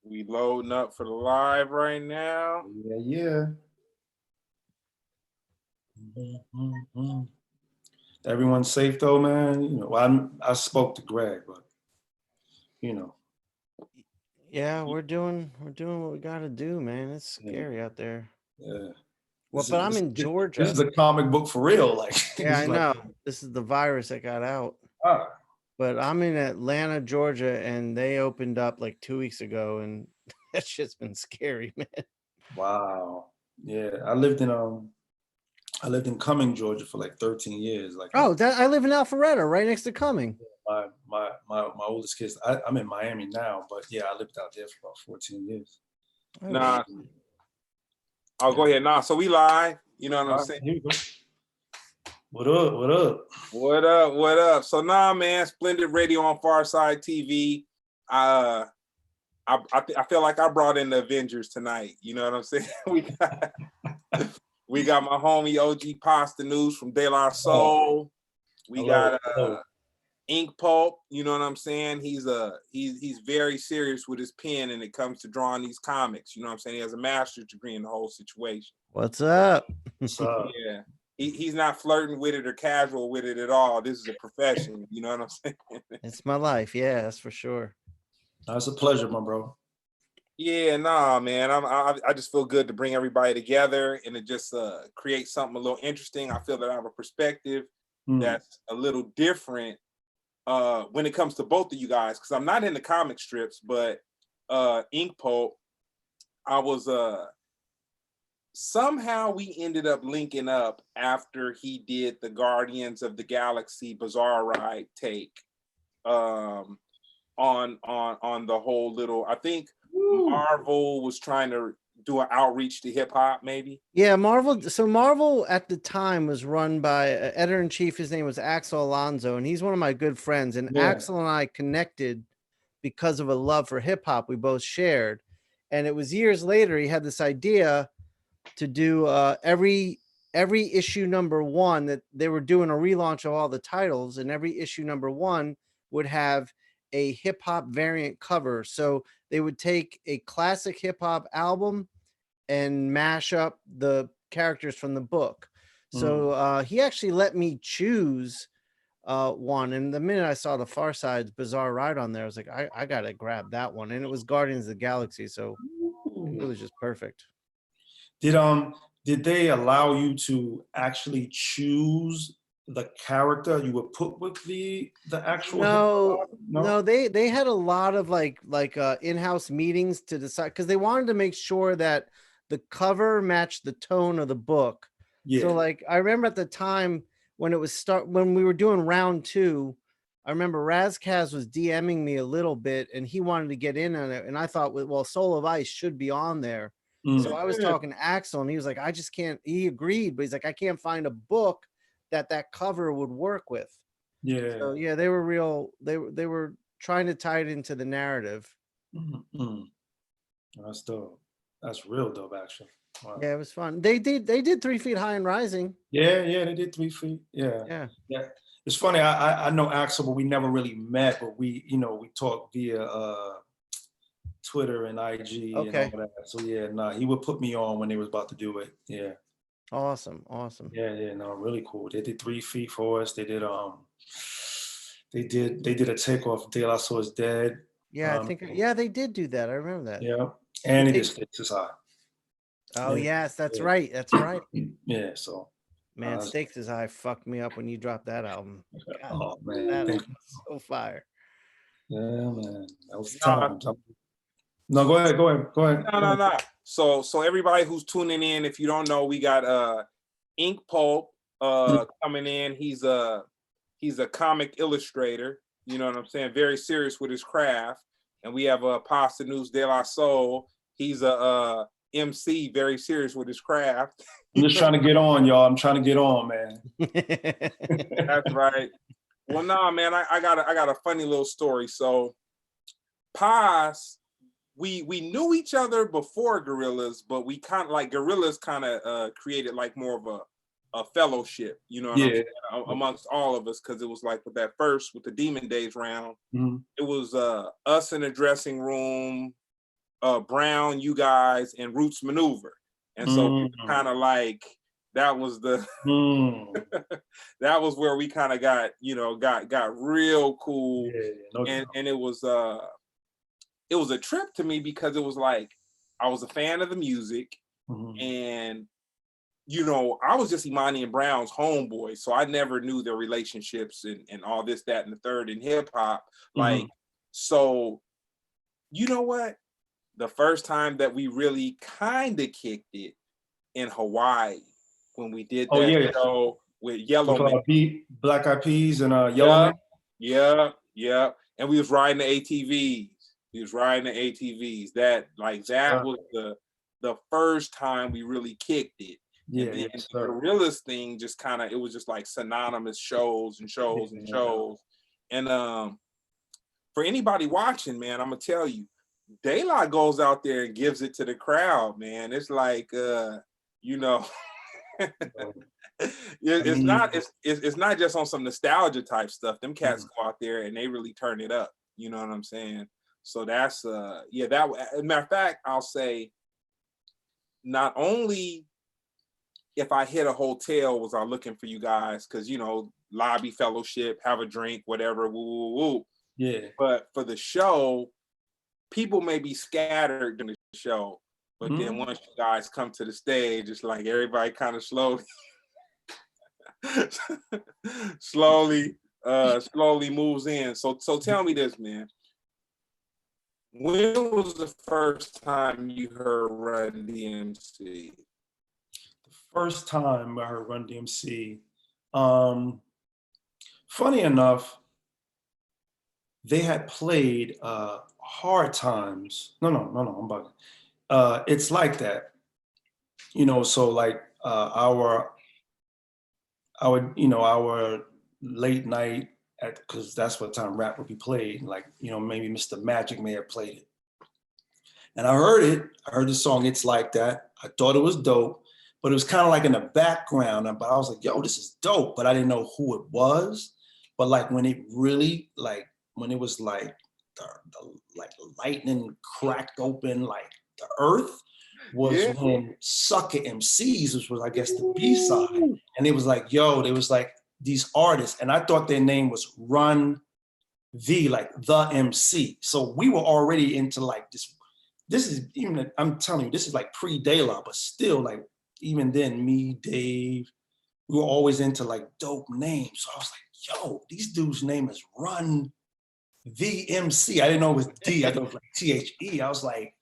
We loading up for the live right now. Yeah. Everyone's safe though, man. You know, I spoke to Greg, but you know. Yeah, we're doing what we gotta do, man. It's scary out there. Yeah. Well, but I'm in Georgia. This is a comic book for real. Like, yeah, I know. This is the virus that got out. But I'm in Atlanta, Georgia, and they opened up like 2 weeks ago, and that shit's been scary, man. Wow. Yeah, I lived in Cumming, Georgia for like 13 years. Like, I live in Alpharetta, right next to Cumming. My oldest kids. I'm in Miami now, but yeah, I lived out there for about 14 years. Nah. I'll go ahead. Nah, so we live. You know what I'm saying? Here we go. What up? What up? What up? What up? So nah, man, Splendid Radio on Pharcyde TV. I feel like I brought in the Avengers tonight. You know what I'm saying? we got my homie OG Pasta News from De La Soul. We got Ink Pulp. You know what I'm saying? He's very serious with his pen when it comes to drawing these comics. You know what I'm saying? He has a master's degree in the whole situation. What's up? What's up? Yeah. He's not flirting with it or casual with it at all. This is a profession. You know what I'm saying? It's my life. Yeah, that's for sure. That's a pleasure, my bro. Yeah, nah, man. I just feel good to bring everybody together and to just create something a little interesting. I feel that I have a perspective that's a little different when it comes to both of you guys, because I'm not in the comic strips, but Ink Pulp, I was somehow we ended up linking up after he did the Guardians of the Galaxy Bizarre Ride take on the whole little, I think Marvel was trying to do an outreach to hip hop, maybe. Yeah, Marvel. So Marvel at the time was run by editor-in-chief. His name was Axel Alonso, and he's one of my good friends. And Axel and I connected because of a love for hip hop we both shared. And it was years later he had this idea to do every issue #1 that they were doing a relaunch of all the titles, and every issue #1 would have a hip hop variant cover. So they would take a classic hip hop album and mash up the characters from the book. So he actually let me choose one. And the minute I saw the Pharcyde's Bizarre Ride on there, I was like, I gotta grab that one. And it was Guardians of the Galaxy, so it was just perfect. Did they allow you to actually choose the character you would put with the actual? No, they had a lot of like in-house meetings to decide, because they wanted to make sure that the cover matched the tone of the book. So like I remember at the time when we were doing round 2, I remember Razkaz was DMing me a little bit and he wanted to get in on it, and I thought, well, Soul of Ice should be on there. So I was talking to Axel and he was like, I just can't. He agreed, but he's like, I can't find a book that cover would work with. So yeah, they were real. They were trying to tie it into the narrative. That's dope. That's real dope, actually. Wow. Yeah, it was fun. They did 3 Feet High and Rising. Yeah, they did 3 Feet. Yeah. It's funny. I know Axel, but we never really met. But we talked via Twitter and IG and all that. So yeah, he would put me on when they was about to do it. Yeah. Awesome. Yeah, no, really cool. They did 3 Feet for us. They did they did a takeoff of De La Soul's Dead. Yeah, I think they did do that. I remember that. Yeah. And it is Stakes is High. Oh yes, that's right. That's right. Yeah, so man, Stakes is High fucked me up when you dropped that album. God, oh man, that was so fire. Yeah, man. That was time. No, go ahead. No. So everybody who's tuning in, if you don't know, we got Ink Pulp coming in. He's a comic illustrator. You know what I'm saying? Very serious with his craft. And we have Pasta News De La Soul. He's a MC, very serious with his craft. I'm just trying to get on, y'all. I'm trying to get on, man. That's right. Well, nah, man, I got a funny little story. So, Paz, we knew each other before Gorillaz, but we kind of like Gorillaz kind of created like more of a fellowship, you know what I'm saying, amongst all of us, because it was like with the Demon Days round, it was us in a dressing room, Brown, you guys, and Roots Maneuver. And so kind of like that was the that was where we kind of got, you know, got real cool. And it was a trip to me because it was like I was a fan of the music, and you know, I was just Imani and Brown's homeboy, so I never knew their relationships and all this, that, and the third in hip hop. Like, so you know what? The first time that we really kind of kicked it in Hawaii when we did that show with Yellow Man. Black Eyed Peas and Yellow Man. Yeah. And we was riding the ATVs. That was the first time we really kicked it. And then the Gorillaz thing just kind of, it was just like synonymous shows. And for anybody watching, man, I'm gonna tell you, Daylight goes out there and gives it to the crowd, man. It's like you know, it's not just on some nostalgia type stuff. Them cats go out there and they really turn it up. You know what I'm saying? So that's that. Matter of fact, I'll say, not only if I hit a hotel was I looking for you guys, because you know, lobby fellowship, have a drink, whatever, woo. Yeah. But for the show, people may be scattered during the show, but then once you guys come to the stage, it's like everybody kind of slowly moves in. So tell me this, man. When was the first time you heard Run-DMC? The first time I heard Run-DMC, funny enough, they had played Hard Times. No, I'm bugging. It's Like That. You know, so like our late night, because that's what time rap would be played. Like, you know, maybe Mr. Magic may have played it. And I heard it. I heard the song It's Like That. I thought it was dope, but it was kind of like in the background. But I was like, yo, this is dope. But I didn't know who it was. But like when it really, like, when it was like the like lightning cracked open like the earth was when Sucker MCs, which was I guess the B-side. And it was like, yo, there was like these artists, and I thought their name was Run V, like the MC. So we were already into like this is even, I'm telling you, this is like pre-De La, but still like even then, me, Dave, we were always into like dope names. So I was like, yo, these dudes' name is Run VMC. I didn't know it was D. I thought it was like THE. I was like,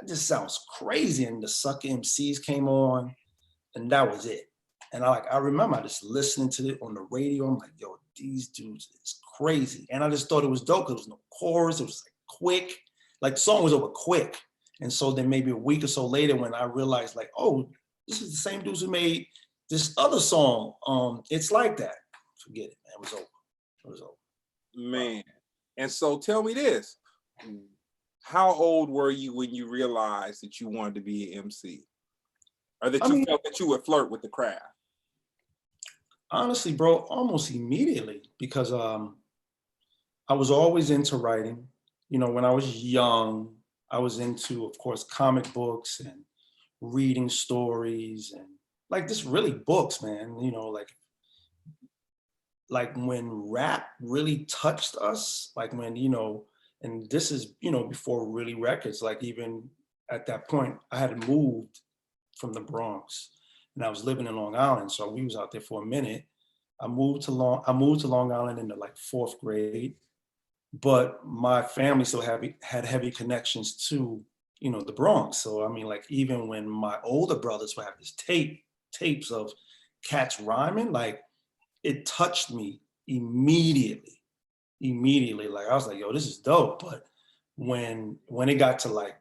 that just sounds crazy. And the Sucker MCs came on, and that was it. And I remember just listening to it on the radio. I'm like, yo, these dudes is crazy. And I just thought it was dope because there was no chorus. It was like quick. Like the song was over quick. And so then maybe a week or so later when I realized like, oh, this is the same dudes who made this other song. It's Like That. Forget it, man. It was over. Man. And so tell me this. How old were you when you realized that you wanted to be an MC? Or that you felt that you would flirt with the craft? Honestly, bro, almost immediately, because I was always into writing. You know, when I was young, I was into, of course, comic books and reading stories and like just really books, man. You know, like when rap really touched us, like when, you know, and this is, you know, before really records, like even at that point, I had moved from the Bronx and I was living in Long Island. So we was out there for a minute. I moved to Long Island in the like 4th grade, but my family still had heavy connections to, you know, the Bronx. So, I mean, like even when my older brothers would have this tapes of cats rhyming, like it touched me immediately. Like I was like, yo, this is dope. But when it got to like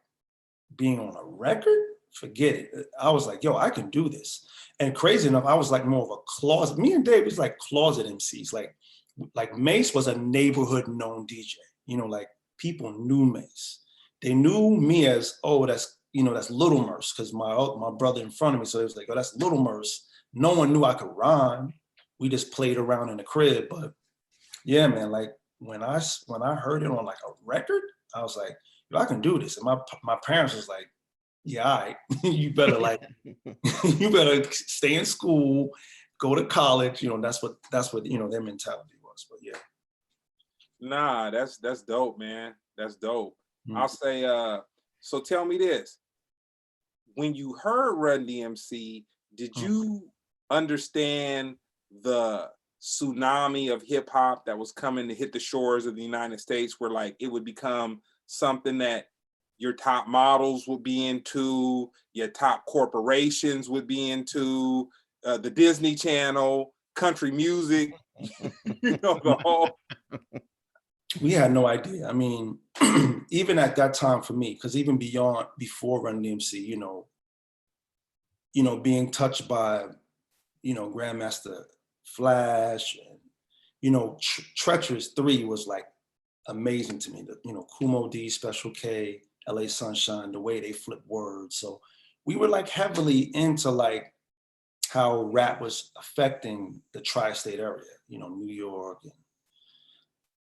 being on a record, forget it. I was like, yo, I can do this. And crazy enough, I was like more of a closet. Me and Dave was like closet MCs. Like Mace was a neighborhood known DJ. You know, like people knew Mace. They knew me as, oh, that's Little Merce, because my brother in front of me. So it was like, oh, that's Little Merce. No one knew I could rhyme. We just played around in the crib. But yeah, man, like when I heard it on like a record, I was like, I can do this. And my parents was like, yeah, all right. You better like, you better stay in school, go to college. You know, that's what you know, their mentality was. But yeah. Nah, that's dope, man. That's dope. I'll say, so tell me this. When you heard Run-DMC, did you understand the tsunami of hip hop that was coming to hit the shores of the United States, where like it would become something that your top models would be into, your top corporations would be into, the Disney Channel, country music, you know, the whole. We had no idea. I mean, even at that time for me, because even before Run-DMC, you know, being touched by, you know, Grandmaster Flash, and, you know, Treacherous 3 was like amazing to me. You know, Kumo D, Special K, LA Sunshine, the way they flip words. So we were like heavily into like how rap was affecting the tri-state area, you know, New York and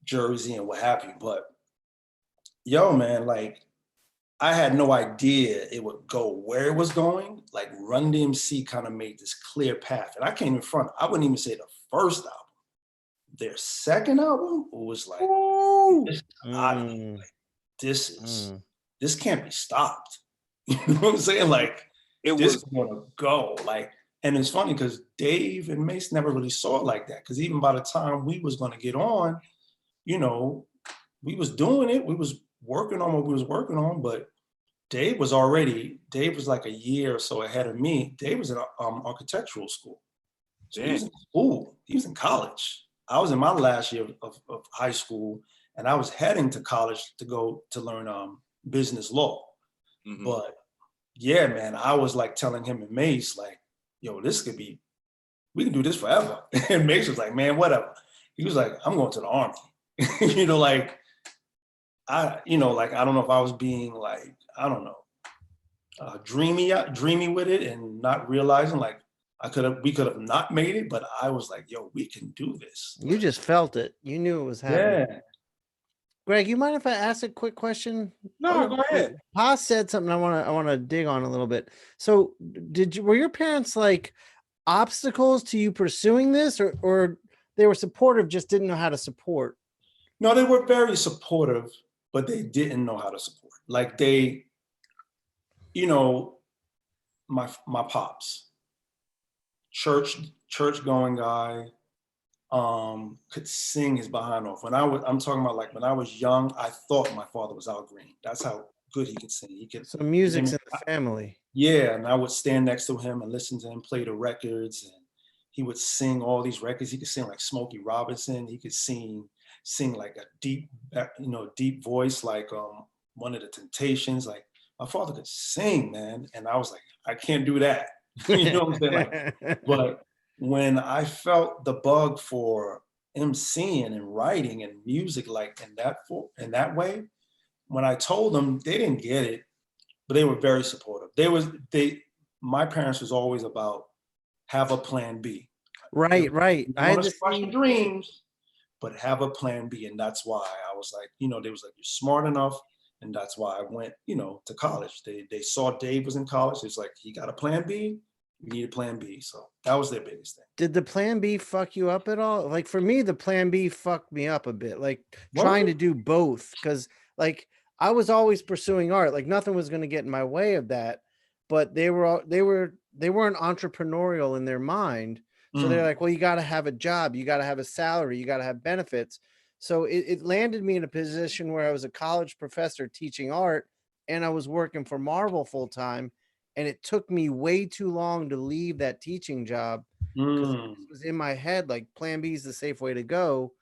Jersey and what have you. But yo, man, like I had no idea it would go where it was going. Like Run-DMC kind of made this clear path. And I can't even front, I wouldn't even say the first album. Their second album was like, this can't be stopped. You know what I'm saying? Like this was gonna go. Like, and it's funny because Dave and Mace never really saw it like that. Because even by the time we was gonna get on, you know, we was doing it. We was working on what we was working on, but Dave was like a year or so ahead of me. Dave was in architectural school. So he was in school. He was in college. I was in my last year of high school, and I was heading to college to go to learn business law. But yeah, man, I was like telling him and Mace, like, yo, we can do this forever. And Mace was like, man, whatever. He was like, I'm going to the Army. You know, like, I don't know if I was being like, I don't know, dreamy with it and not realizing like we could have not made it, but I was like, yo, we can do this. You just felt it. You knew it was happening. Yeah. Greg, you mind if I ask a quick question? No, go ahead. Pa said something I want to dig on a little bit. So were your parents like obstacles to you pursuing this, or they were supportive, just didn't know how to support? No, they were very supportive, but they didn't know how to support. Like they, you know, my pops, church going guy, could sing his behind off. I'm talking about like when I was young, I thought my father was Al Green. That's how good he could sing. So music's in the family. Yeah, and I would stand next to him and listen to him play the records, and he would sing all these records. He could sing like Smokey Robinson. He could sing like a deep voice, like one of the Temptations. Like my father could sing, man, and I was like, I can't do that. You know what I'm saying? Like, but when I felt the bug for emceeing and writing and music, like in that way, when I told them, they didn't get it, but they were very supportive. My parents was always about have a plan B. Right. I had to crush your dreams, but have a plan B. And that's why I was like, you know, they was like, you're smart enough. And that's why I went, you know, to college. They saw Dave was in college. It's like, he got a plan B. We need a plan B. So that was their biggest thing. Did the plan B fuck you up at all? Like for me, the plan B fucked me up a bit, like trying to do both. Cause like I was always pursuing art, like nothing was going to get in my way of that, but they weren't entrepreneurial in their mind. So they're like, well, you got to have a job, you got to have a salary, you got to have benefits. So it landed me in a position where I was a college professor teaching art, and I was working for Marvel full time. And it took me way too long to leave that teaching job because it was in my head, like plan B is the safe way to go.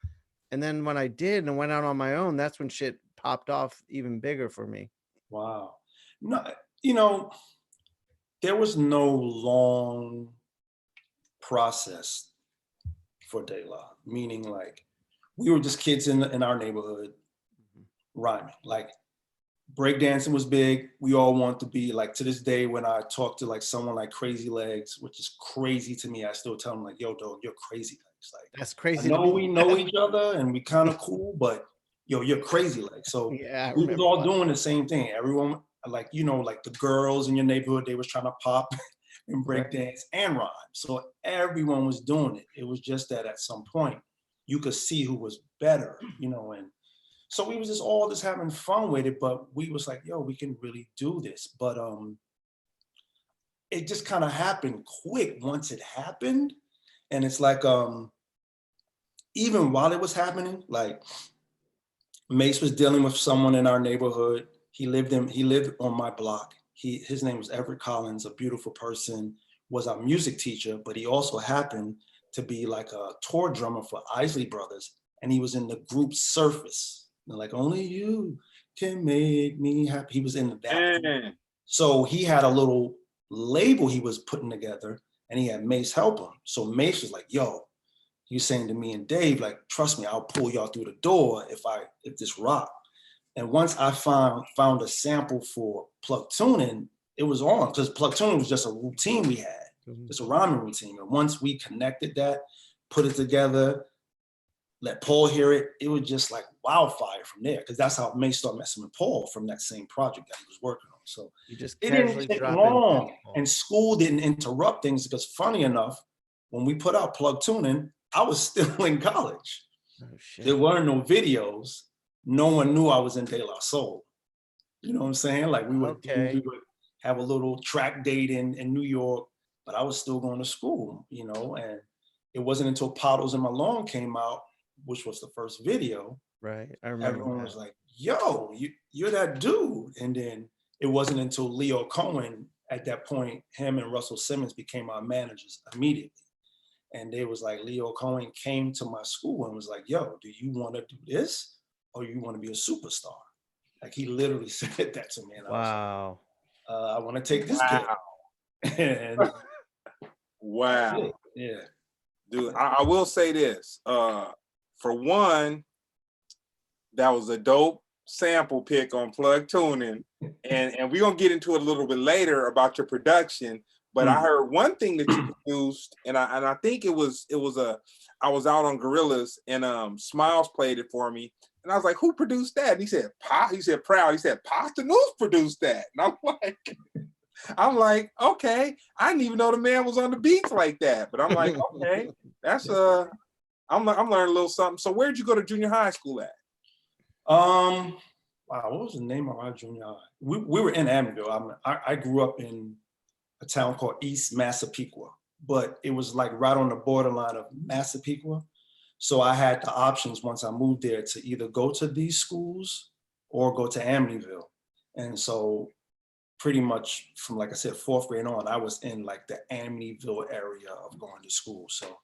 And then when I did and went out on my own, that's when shit popped off even bigger for me. Wow. No, you know, there was no long process for Dilla, meaning like we were just kids in our neighborhood rhyming. Like breakdancing was big. We all want to be like, to this day, when I talk to like someone like Crazy Legs, which is crazy to me, I still tell them like, yo, dog, you're Crazy Legs. Like, that's crazy. I know we know each other and we kind of cool, but yo, you're crazy. Like, so yeah, we was all doing the same thing. Everyone, like, you know, like the girls in your neighborhood, they was trying to pop and break dance and rhyme. So everyone was doing it. It was just that at some point you could see who was better, you know, and so we was just all just having fun with it, but we was like, yo, we can really do this. But it just kind of happened quick once it happened. And it's like, even while it was happening, like Mace was dealing with someone in our neighborhood. He lived on my block. His name was Everett Collins, a beautiful person, was our music teacher, but he also happened to be like a tour drummer for Isley Brothers. And he was in the group Surface. They're like, only you can make me happy. He was in that. So he had a little label he was putting together, and he had Mace help him. So Mace was like, yo, he's saying to me and Dave, like, trust me, I'll pull y'all through the door if this rock. And once I found a sample for plug tuning, it was on, because plug tuning was just a routine we had, just a rhyming routine. And once we connected that, put it together, let Paul hear it, it was just like wildfire from there, because that's how Mace started messing with Paul from that same project that he was working on. So it didn't take long, and school didn't interrupt things, because funny enough, when we put out plug tuning, I was still in college. Oh, shit. There weren't no videos. No one knew I was in De La Soul. You know what I'm saying? Like we would have a little track date in New York, but I was still going to school, you know, and it wasn't until Puddles in My Lawn came out, which was the first video. Right, I remember. Everyone was like, yo, you're that dude. And then it wasn't until Leo Cohen, at that point, him and Russell Simmons became our managers immediately. And they was like, Leo Cohen came to my school and was like, yo, do you want to do this or you want to be a superstar? Like, he literally said that to me. And wow. I was like, I want to take this kid. And wow. Yeah. Dude, I will say this. For one, that was a dope sample pick on plug tuning. And we're going to get into it a little bit later about your production. But I heard one thing that you produced, and I think I was out on Gorillaz, and Smiles played it for me, and I was like, "Who produced that?" And he said, "Proud." He said, "Pasta News produced that," and I'm like, okay, I didn't even know the man was on the beats like that. But I'm like, okay, that's I'm learning a little something. So where'd you go to junior high school at? Wow, what was the name of our junior high? We were in Amityville. I grew up in a town called East Massapequa, but it was like right on the borderline of Massapequa. So I had the options once I moved there to either go to these schools or go to Amityville. And so pretty much from, like I said, 4th grade on, I was in like the Amityville area of going to school. So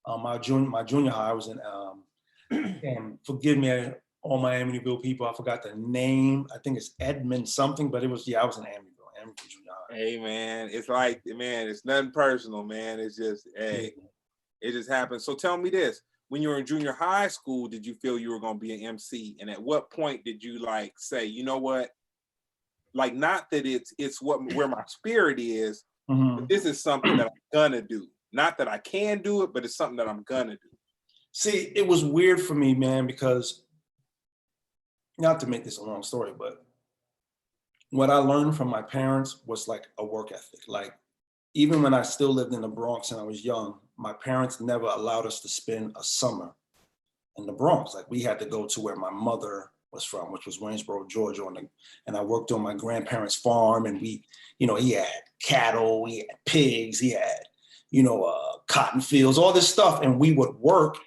my junior high, I was in, and forgive me, all my Amityville people, I forgot the name. I think it's Edmund something, but I was in Amityville Junior High. Hey man, it's like, man, it's nothing personal, man. It's just, hey, it just happens. So tell me this, when you were in junior high school, did you feel you were going to be an MC? And at what point did you like say, you know what, like, not that it's where my spirit is, but this is something that I'm gonna do. Not that I can do it, but it's something that I'm gonna do. See, it was weird for me, man, because, not to make this a long story, but what I learned from my parents was like a work ethic. Like, even when I still lived in the Bronx and I was young, my parents never allowed us to spend a summer in the Bronx. Like, we had to go to where my mother was from, which was Waynesboro, Georgia, and I worked on my grandparents' farm, and we, you know, he had cattle, he had pigs, he had, you know, cotton fields, all this stuff, and we would work,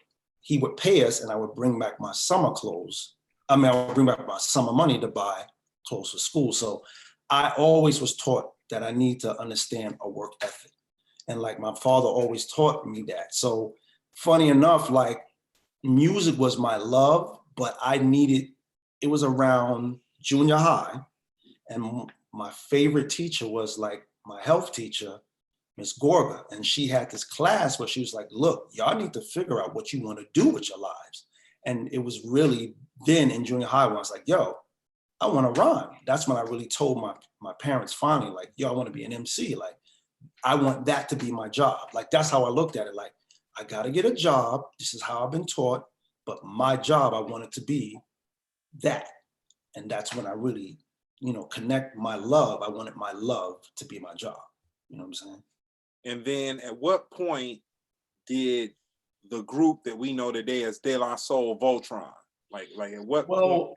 he would pay us, and I would bring back my summer clothes. I would bring back my summer money to buy clothes for school. So I always was taught that I need to understand a work ethic. And like, my father always taught me that. So funny enough, like, music was my love, but it was around junior high. And my favorite teacher was like my health teacher, Miss Gorga. And she had this class where she was like, look, y'all need to figure out what you want to do with your lives. And it was really then in junior high when I was like, yo, I want to rhyme. That's when I really told my parents finally, like, yo, I want to be an MC. Like, I want that to be my job. Like, that's how I looked at it. Like, I got to get a job. This is how I've been taught. But my job, I want it to be that. And that's when I really, connect my love. I wanted my love to be my job. You know what I'm saying? And then at what point did the group that we know today as De La Soul Voltron, like at what point?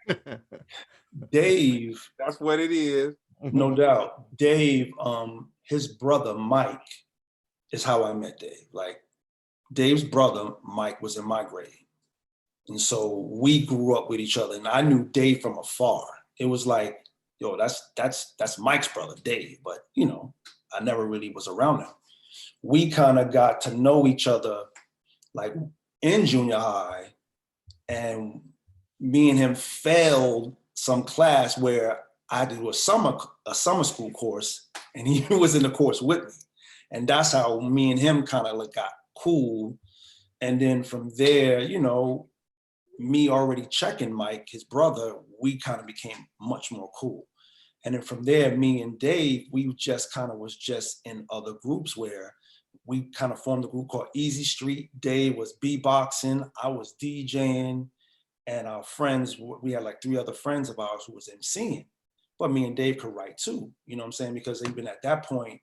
Dave. That's what it is. No doubt. Dave, his brother, Mike, is how I met Dave. Like, Dave's brother, Mike, was in my grade. And so we grew up with each other, and I knew Dave from afar. It was like, yo, that's Mike's brother, Dave. But, I never really was around him. We kind of got to know each other like in junior high, and me and him failed some class where I had to do a summer school course, and he was in the course with me. And that's how me and him kind of like got cool. And then from there, me already checking Mike, his brother, we kind of became much more cool. And then from there, me and Dave, we just kind of was just in other groups where we kind of formed a group called Easy Street. Dave was beatboxing, I was DJing, and our friends, we had like 3 other friends of ours who was MCing. But me and Dave could write too, you know what I'm saying? Because even at that point,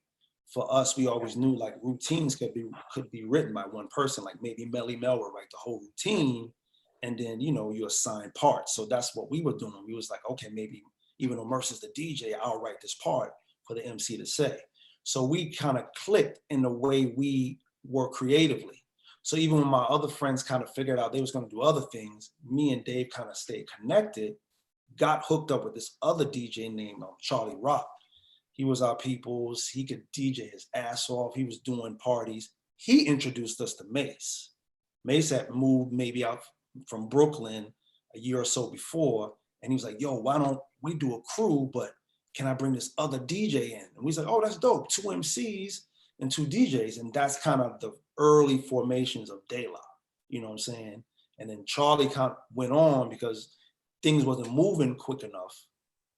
for us, we always knew like routines could be written by one person, like maybe Melly Mel would write the whole routine, and then, you assign parts. So that's what we were doing. We was like, okay, maybe even though Mercer's the DJ, I'll write this part for the MC to say. So we kind of clicked in the way we were creatively. So even when my other friends kind of figured out they was going to do other things, me and Dave kind of stayed connected, got hooked up with this other DJ named Charlie Rock. He was our people's. He could DJ his ass off. He was doing parties. He introduced us to Mace. Mace had moved maybe out from Brooklyn a year or so before. And he was like, yo, why don't we do a crew, but can I bring this other DJ in? And we was like, oh, that's dope. 2 MCs and 2 DJs. And that's kind of the early formations of De La, you know what I'm saying? And then Charlie kind of went on because things wasn't moving quick enough.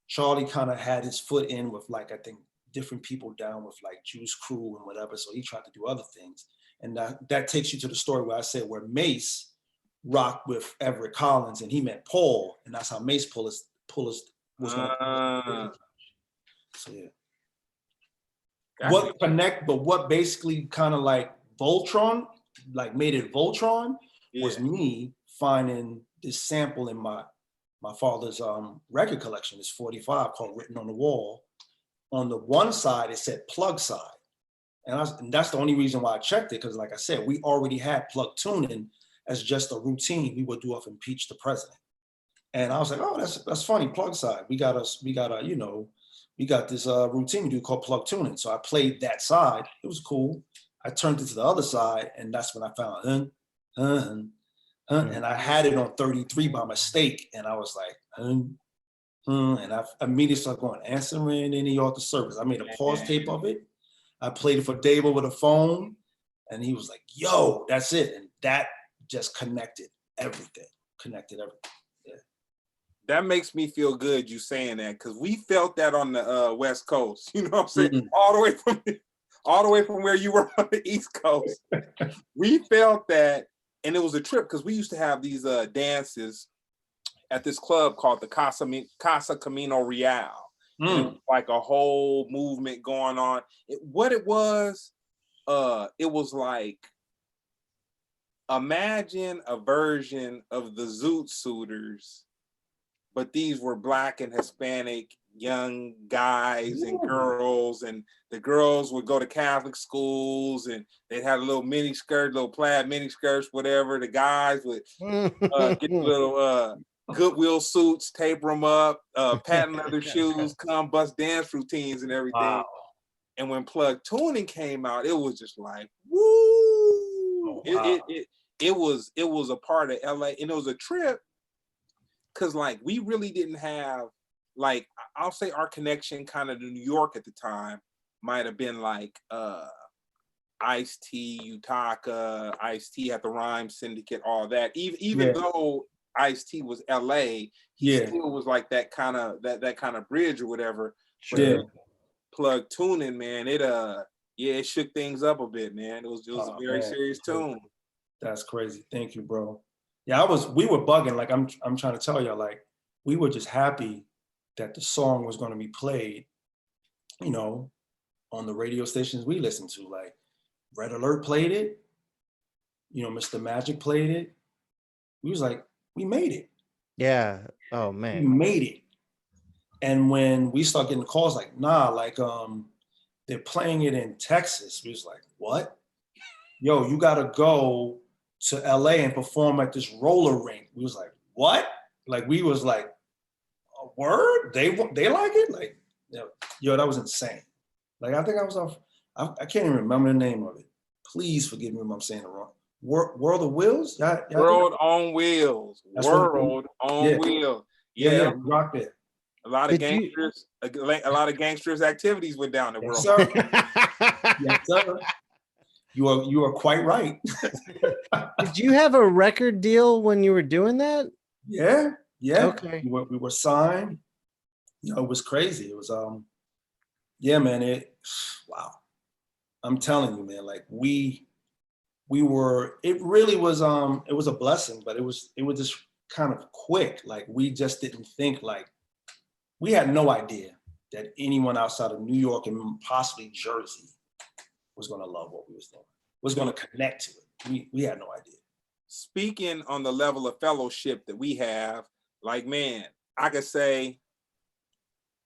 Charlie kind of had his foot in with like, I think different people down with like Juice Crew and whatever. So he tried to do other things. And that takes you to the story where I said where Mace rocked with Everett Collins and he met Paul, and that's how Mace pull us was going. So yeah. What basically kind of like Voltron, like made it Voltron, was me finding this sample in my father's record collection, this 45 called Written on the Wall. On the one side, it said plug side. And that's the only reason why I checked it, because like I said, we already had plug tuning as just a routine we would do off Impeach the President. And I was like, oh, that's funny, plug side. We got this routine we do called plug tuning. So I played that side. It was cool. I turned it to the other side, and that's when I found and I had it on 33 by mistake, and I was like, and I immediately started going, answering any author service. I made a pause tape of it. I played it for Dave over the phone, and he was like, yo, that's it. And that just connected everything. Yeah. That makes me feel good you saying that, because we felt that on the West Coast. You know what I'm saying? Mm-hmm. all the way from where you were on the East Coast. We felt that, and it was a trip because we used to have these dances at this club called the Casa Camino Real. And it was like a whole movement going on. It was like, imagine a version of the Zoot Suiters, but these were Black and Hispanic young guys and girls, and the girls would go to Catholic schools, and they'd have a little mini skirt, little plaid mini skirts, whatever. The guys would get little Goodwill suits, taper them up, patent leather shoes, come bust dance routines and everything. Wow. And when plug tuning came out, it was just like, woo! Oh, wow. It was a part of LA, and it was a trip because like we really didn't have, like, I'll say our connection kind of to New York at the time might have been like Ice-T, Utaka, Ice-T at the Rhyme Syndicate, all that. Even though Ice-T was LA, he still was like that kind of bridge or whatever. Sure. Plug tuning, man, it shook things up a bit, man. It was a very serious tune. That's crazy. Thank you, bro. Yeah, we were bugging. Like I'm trying to tell y'all, like we were just happy that the song was going to be played, you know, on the radio stations we listened to. Like Red Alert played it, you know, Mr. Magic played it. We was like, we made it. Yeah. Oh We man. made it. And when we start getting calls like, nah, like they're playing it in Texas. We was like, what? Yo, you gotta go to LA and perform at this roller rink. We was like, what? Like we was like, a word? They like it? Like, yo, that was insane. Like I think I was off. I can't even remember the name of it. Please forgive me if I'm saying it wrong. World of Wheels? World on Wheels. World on Wheels. Yeah, rock it. A lot of gangsters, a lot of gangsters activities went down the world. Sir. Yes, sir. You are quite right. Did you have a record deal when you were doing that? Yeah. Okay. We were signed. You know, it was crazy. It was yeah, man. Wow. I'm telling you, man. Like we were. It really was. It was a blessing, but it was just kind of quick. Like we just didn't think like. We had no idea that anyone outside of New York and possibly Jersey was going to love what we was doing, was going to connect to it. We had no idea. Speaking on the level of fellowship that we have, like, man, I could say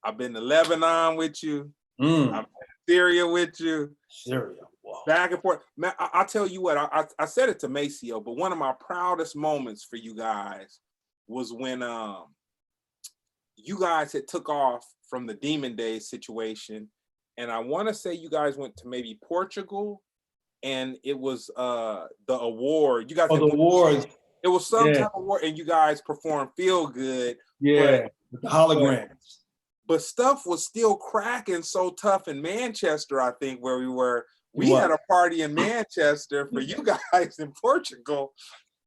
I've been to Lebanon with you. I've been to Syria with you. Syria, wow. Back and forth. Man, I'll tell you what, I said it to Maceo, but one of my proudest moments for you guys was when you guys had took off from the Demon Days situation. And I want to say you guys went to maybe Portugal, and it was the award. You guys the awards. It was some type of award, and you guys performed Feel Good. Yeah, with the holograms. But stuff was still cracking so tough in Manchester, I think, where we were. We had a party in Manchester for you guys in Portugal.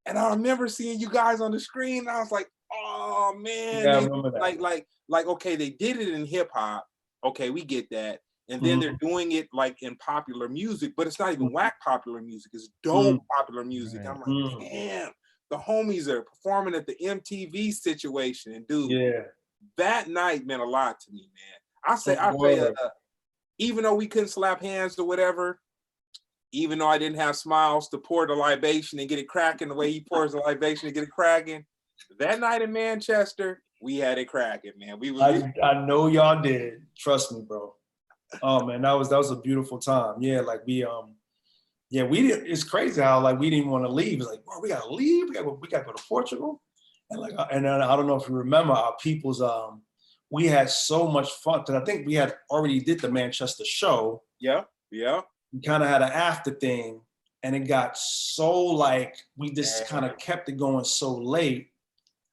And I remember seeing you guys on the screen, and I was like, oh man, yeah, I remember that. Like, okay, they did it in hip hop. Okay, we get that. And then they're doing it like in popular music, but it's not even whack popular music. It's dope popular music. Right. I'm like, damn, the homies are performing at the MTV situation. And dude, that night meant a lot to me, man. I say, even though we couldn't slap hands or whatever, even though I didn't have smiles to pour the libation and get it cracking the way he pours the libation and get it cracking, that night in Manchester, we had it cracking, man. I know y'all did. Trust me, bro. Oh man, that was a beautiful time. Yeah, like we did. It's crazy how like we didn't want to leave. It's like, bro, we gotta leave. We gotta go to Portugal. And like, and then I don't know if you remember our people's. We had so much fun because I think we had already did the Manchester show. Yeah. We kind of had an after thing, and it got so like we just kind of kept it going so late.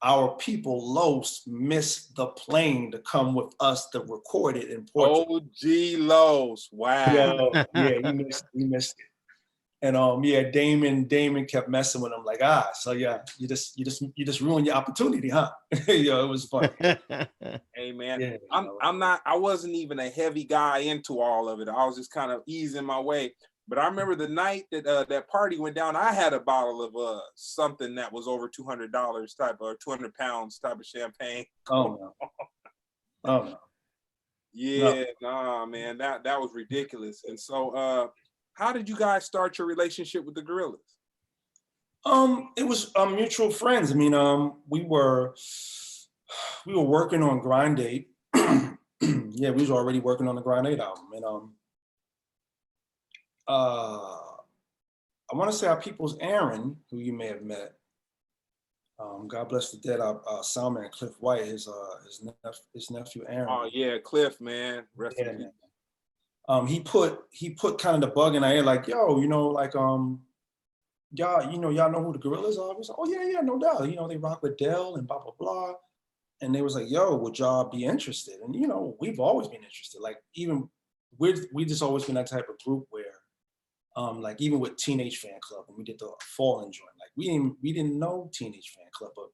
Our people, Los, missed the plane to come with us to record it in Portugal. OG Los, wow. Yeah, he missed it. And Damon kept messing with him like, so yeah, you just ruined your opportunity, huh? It was fun. Hey man, I wasn't even a heavy guy into all of it. I was just kind of easing my way. But I remember the night that that party went down, I had a bottle of something that was over $200 type or 200 pounds type of champagne. Oh no. Yeah, nah, man, that was ridiculous. And so how did you guys start your relationship with the Gorillaz? It was mutual friends. I mean, we were working on Grind 8. Yeah, we was already working on the Grind 8 album. And I want to say our people's Aaron, who you may have met. God bless the dead, our soundman Cliff White, his nephew Aaron. Oh yeah, Cliff, man. Man. He put kind of the bug in our ear, like, yo, like y'all know who the Gorillaz are? Was like, oh yeah, no doubt. They rock with Dell and blah blah blah. And they was like, yo, would y'all be interested? And we've always been interested. Like even we just always been that type of group where like even with Teenage Fan Club, when we did the Fallen joint, like we didn't know Teenage Fan Club, but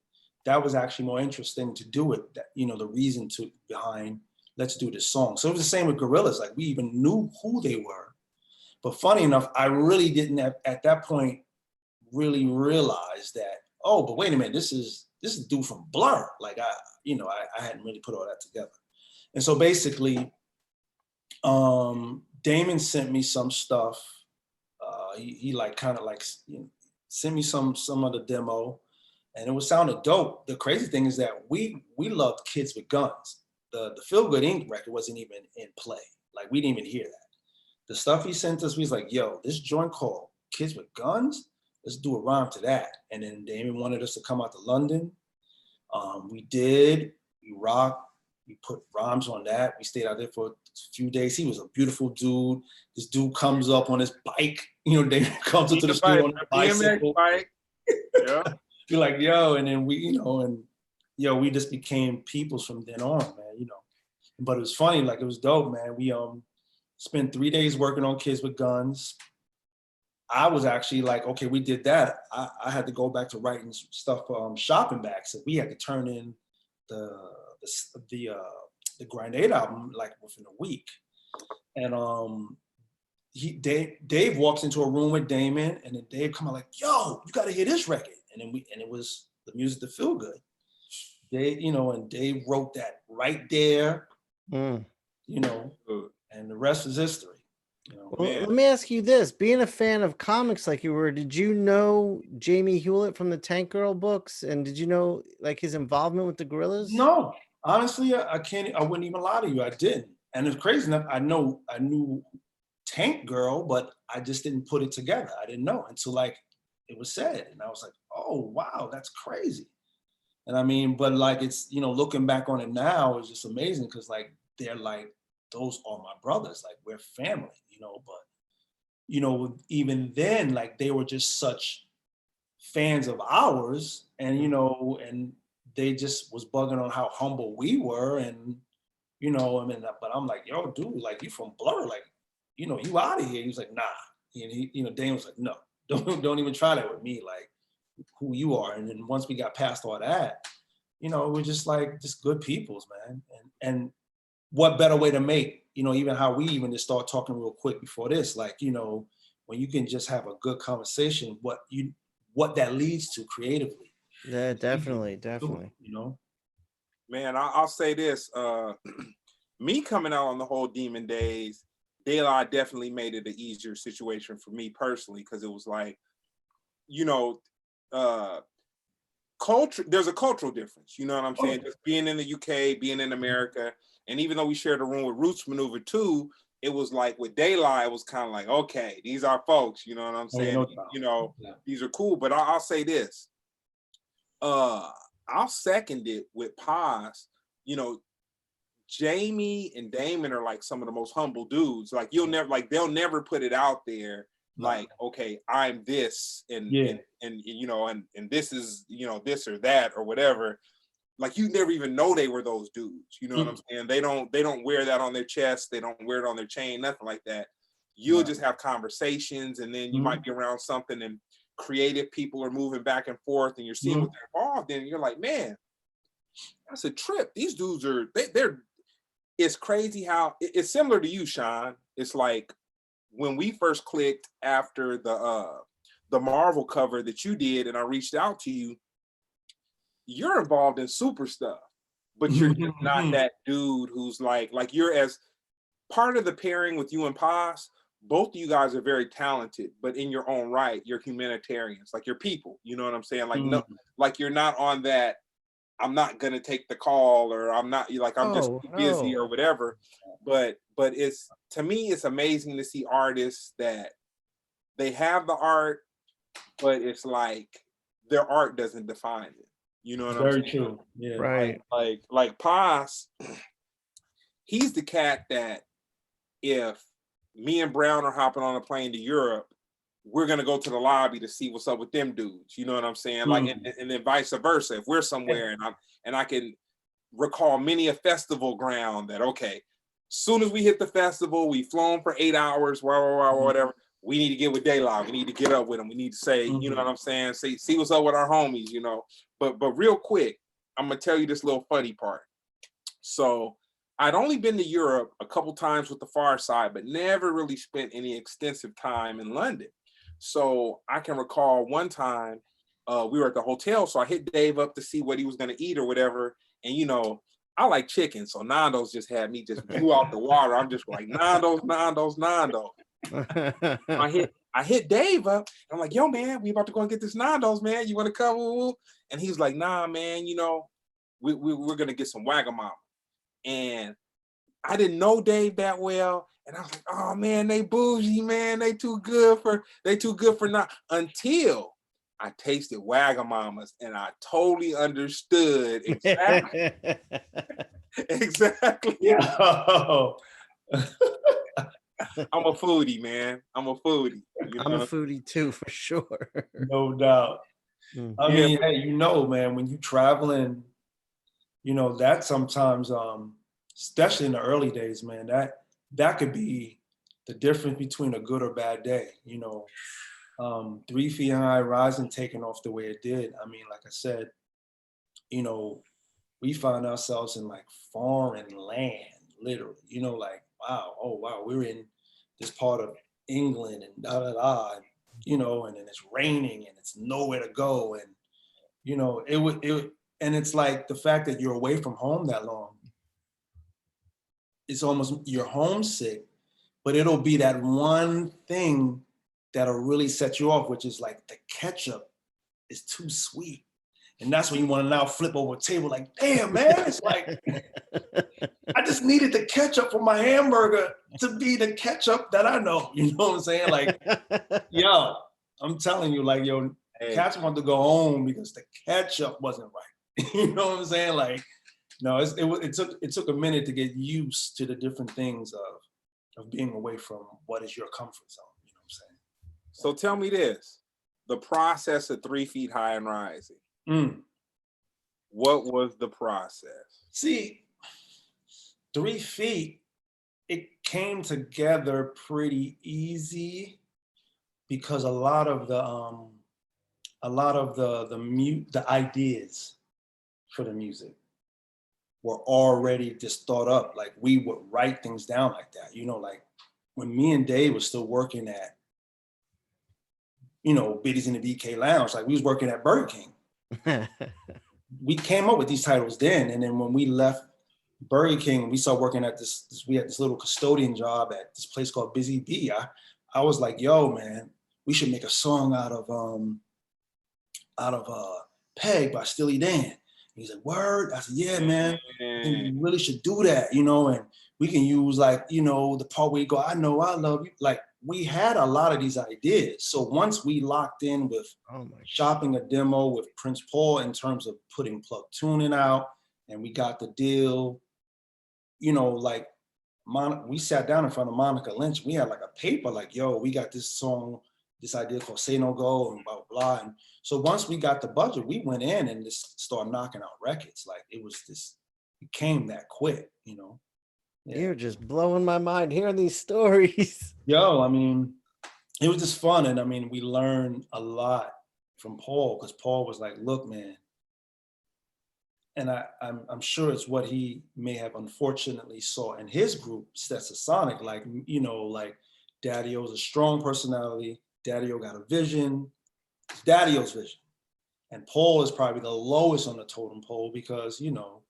that was actually more interesting to do it. That the reason behind let's do this song. So it was the same with Gorillaz. Like we even knew who they were, but funny enough, I really didn't at that point really realize that. Oh, but wait a minute, this is this is a dude from Blur. Like I hadn't really put all that together. And so basically, Damon sent me some stuff. He like kind of like sent me some of the demo, and it was sounded dope. The crazy thing is that we loved Kids with Guns. The Feel Good Inc. record wasn't even in play. Like we didn't even hear that. The stuff he sent us, we was like, yo, this joint called Kids with Guns, let's do a rhyme to that. And then Damon wanted us to come out to London. We did, we rocked, we put rhymes on that. We stayed out there for a few days. He was a beautiful dude. This dude comes up on his bike, Damon comes into the studio on a bicycle. Bike. Yeah. You're like, yo, and then we, we just became peoples from then on, man, But it was funny, like it was dope, man. We spent 3 days working on Kids with Guns. I was actually like, okay, we did that. I had to go back to writing stuff for Shopping Bags. So we had to turn in the Grenade album like within a week. And Dave walks into a room with Damon, and then Dave come out like, yo, you gotta hear this record. And it was the music to Feel Good. And Dave wrote that right there, and the rest is history. Well, let me ask you this: being a fan of comics like you were, did you know Jamie Hewlett from the Tank Girl books, and did you know like his involvement with the Gorillaz? No, honestly, I wouldn't even lie to you. I didn't, and it's crazy enough. I knew Tank Girl, but I just didn't put it together. I didn't know until like it was said, and I was like, oh wow, that's crazy. And I mean, but like it's looking back on it now, it's just amazing because like they're like, those are my brothers, like we're family, but even then, like they were just such fans of ours, and and they just was bugging on how humble we were, and but I'm like, yo, dude, like you from Blur, like you out of here. He was like, nah, and Dane was like, no, don't even try that with me, like who you are. And then once we got past all that, we're just like just good peoples, man, and what better way to make, even how we even just start talking real quick before this, like, when you can just have a good conversation, what that leads to creatively. Yeah, definitely. Man, I'll say this, me coming out on the whole Demon days, Daylight definitely made it an easier situation for me personally, because it was like, culture, there's a cultural difference, you know what I'm saying? Just being in the UK, being in America, and even though we shared a room with Roots Maneuver too, it was like with Daylight, it was kind of like, okay, these are folks, you know what I'm saying? These are cool. But I'll say this, I'll second it with Paz. Jamie and Damon are like some of the most humble dudes. Like they'll never put it out there. Like, okay, I'm this, and this is this or that or whatever. Like you never even know they were those dudes. You know what I'm saying? They don't wear that on their chest. They don't wear it on their chain. Nothing like that. You'll just have conversations, and then you might be around something, and creative people are moving back and forth, and you're seeing what they're involved in. And you're like, man, that's a trip. These dudes are they're. It's crazy how it's similar to you, Shawn. It's like when we first clicked after the Marvel cover that you did, and I reached out to you. You're involved in super stuff, but you're just not that dude who's like you're as part of the pairing with you and Paz. Both of you guys are very talented, but in your own right, you're humanitarians, like you're people. You know what I'm saying? Like no, like you're not on that. I'm not gonna take the call, or I'm not like I'm just busy or whatever. But it's, to me, it's amazing to see artists that they have the art, but it's like their art doesn't define it. You know what I'm saying? Very true. Yeah. Right. Like Paz, he's the cat that if me and Brown are hopping on a plane to Europe, we're gonna go to the lobby to see what's up with them dudes. You know what I'm saying? Like, and then vice versa. If we're somewhere and I can recall many a festival ground that, okay, soon as we hit the festival, we've flown for 8 hours, whatever. We need to get with Daylight. We need to get up with them. We need to say, you know what I'm saying? See what's up with our homies, But real quick, I'm gonna tell you this little funny part. So I'd only been to Europe a couple times with the Pharcyde, but never really spent any extensive time in London. So I can recall one time we were at the hotel, so I hit Dave up to see what he was gonna eat or whatever. And you know, I like chicken, so Nando's just had me just blew out the water. I'm just like Nando's. I hit Dave up. And I'm like, yo, man, we about to go and get this Nando's, man. You want to come? And he's like, nah, man, you know, we're gonna get some Wagamama. And I didn't know Dave that well. And I was like, oh man, they bougie, man. They too good for not, until I tasted Wagamamas and I totally understood exactly. Exactly. Yeah. I'm a foodie, man. I'm a foodie. You know? I'm a foodie too, for sure. No doubt. I mean, hey, you know, man, when you traveling, you know, that sometimes, especially in the early days, man, that could be the difference between a good or bad day. You know, 3 Feet High Rising taking off the way it did. I mean, like I said, you know, we found ourselves in like foreign land, literally, you know, like, wow, oh, wow, we're in this part of England and da-da-da, you know, and then it's raining and it's nowhere to go. And, you know, and it's like the fact that you're away from home that long, it's almost, you're homesick, but it'll be that one thing that'll really set you off, which is like the ketchup is too sweet. And that's when you want to now flip over a table like, damn, man, it's like, I just needed the ketchup for my hamburger to be the ketchup that I know. You know what I'm saying? Like, yo, I'm telling you, like, yo, cats want to go home because the ketchup wasn't right. You know what I'm saying? Like, no, it took a minute to get used to the different things of being away from what is your comfort zone. You know what I'm saying? So tell me this, the process of 3 Feet High and Rising. What was the process? See, 3 Feet, it came together pretty easy because a lot of the ideas for the music were already just thought up. Like, we would write things down like that. You know, like when me and Dave was still working at, you know, Biddies in the BK Lounge, like we was working at Burger King. We came up with these titles then, and then when we left Burger King, we started working at we had this little custodian job at this place called Busy Bee. I was like, yo, man, we should make a song out of Peg by Steely Dan. He's like, word? I said, yeah, man, I think we really should do that, you know, and we can use, like, you know, the part where you go, I know I love you. Like, we had a lot of these ideas. So once we locked in with shopping a demo with Prince Paul in terms of putting plug tuning out, and we got the deal, you know, like, we sat down in front of Monica Lynch. We had like a paper, like, yo, we got this song, this idea called Say No Go and blah, blah, blah. And so once we got the budget, we went in and just started knocking out records. Like, it came that quick, you know? Yeah. You're just blowing my mind hearing these stories. Yo, I mean, it was just fun. And I mean, we learned a lot from Paul, because Paul was like, look, man, and I'm sure it's what he may have unfortunately saw in his group, Stetsasonic, like, you know, like Daddy-O's a strong personality, Daddy-O got a vision, it's Daddy-O's vision. And Paul is probably the lowest on the totem pole because, you know,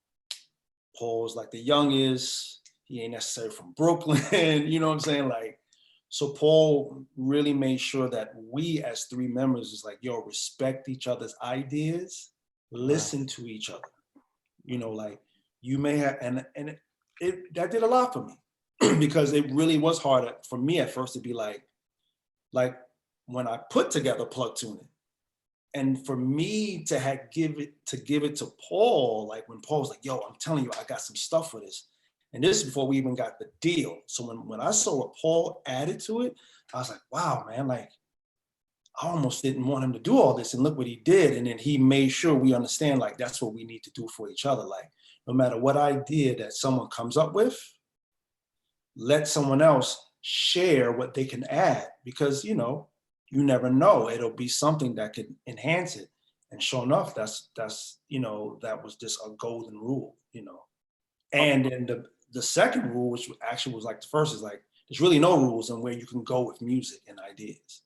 Paul's like the youngest, he ain't necessarily from Brooklyn, you know what I'm saying? Like, so Paul really made sure that we as 3 members is like, yo, respect each other's ideas, listen to each other. You know, like, you may have, and that did a lot for me because it really was hard for me at first to be like when I put together plug tuning, and for me to give it to Paul, like when Paul was like, yo, I'm telling you, I got some stuff for this. And this is before we even got the deal. So when I saw what Paul added to it, I was like, wow, man, like, I almost didn't want him to do all this, and look what he did. And then he made sure we understand, like, that's what we need to do for each other. Like, no matter what idea that someone comes up with, let someone else share what they can add, because, you know, you never know, it'll be something that could enhance it. And sure enough, that's you know, that was just a golden rule, you know. And then the second rule, which actually was like the first, is like, there's really no rules on where you can go with music and ideas,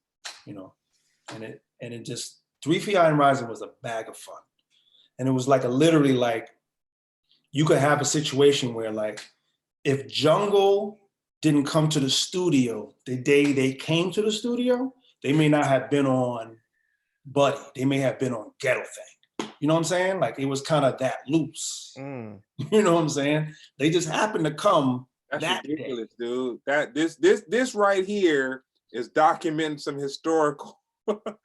you know. And it just 3 Feet High and Rising was a bag of fun. And it was like literally like, you could have a situation where like, if Jungle didn't come to the studio the day they came to the studio, they may not have been on Buddy. They may have been on Ghetto Thing. You know what I'm saying? Like it was kind of that loose. You know what I'm saying? They just happened to come. That's ridiculous, dude. That this right here is documenting some historical,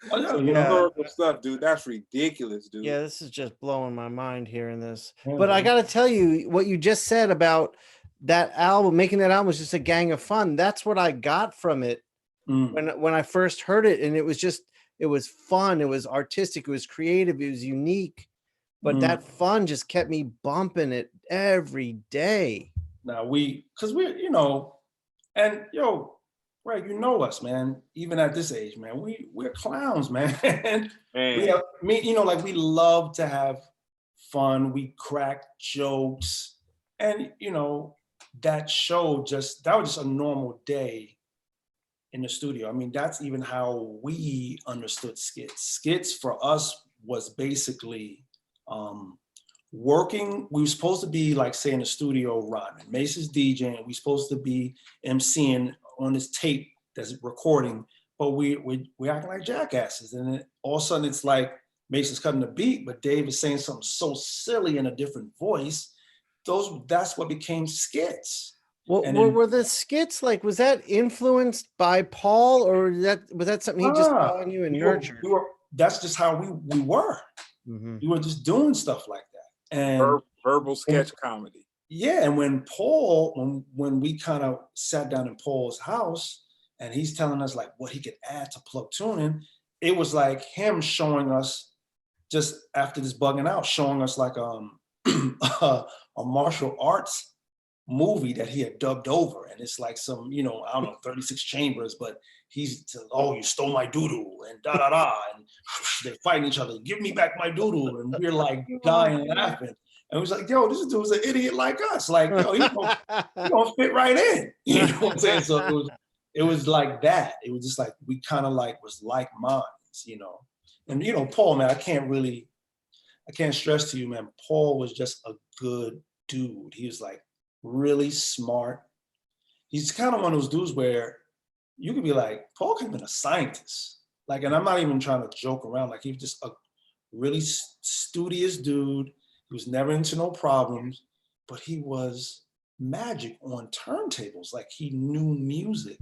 historical stuff, dude. That's ridiculous, dude. Yeah, this is just blowing my mind hearing this. But I gotta tell you, what you just said about that album, making that album was just a gang of fun. That's what I got from it when I first heard it, and it was fun, it was artistic, it was creative, it was unique. But that fun just kept me bumping it every day. Now because we're, you know, and yo, right, you know us, man. Even at this age, man, we're clowns, man. You know, like we love to have fun. We crack jokes, and you know, that was just a normal day in the studio. I mean, that's even how we understood skits. Skits for us was basically working. We were supposed to be like, say, in the studio rhyming. Mace is DJing. We supposed to be MCing on this tape that's recording, but we're acting like jackasses. And then all of a sudden it's like Mace is cutting the beat, but Dave is saying something so silly in a different voice. That's what became skits. Were the skits like, was that influenced by Paul, or was that something he just saw in you and nurtured? That's just how we were. We were just doing stuff like that. And verbal sketch comedy. Yeah, and when we kind of sat down in Paul's house and he's telling us like what he could add to plug tuning, it was like him showing us, just after this bugging out, showing us like a martial arts movie that he had dubbed over, and it's like some, you know, I don't know, 36 chambers, but he's, oh, you stole my doodle, and da da da, and they're fighting each other, give me back my doodle, and we're like dying laughing. And it was like, yo, this dude's an idiot like us. Like, yo, he's gonna fit right in. You know what I'm saying? So it was like that. It was just like, we kind of like was like minds, you know. And you know, Paul, man, I can't stress to you, man, Paul was just a good dude. He was like really smart. He's kind of one of those dudes where you could be like, Paul could have been a scientist. Like, and I'm not even trying to joke around. Like, he was just a really studious dude. He was never into no problems, but he was magic on turntables. Like, he knew music.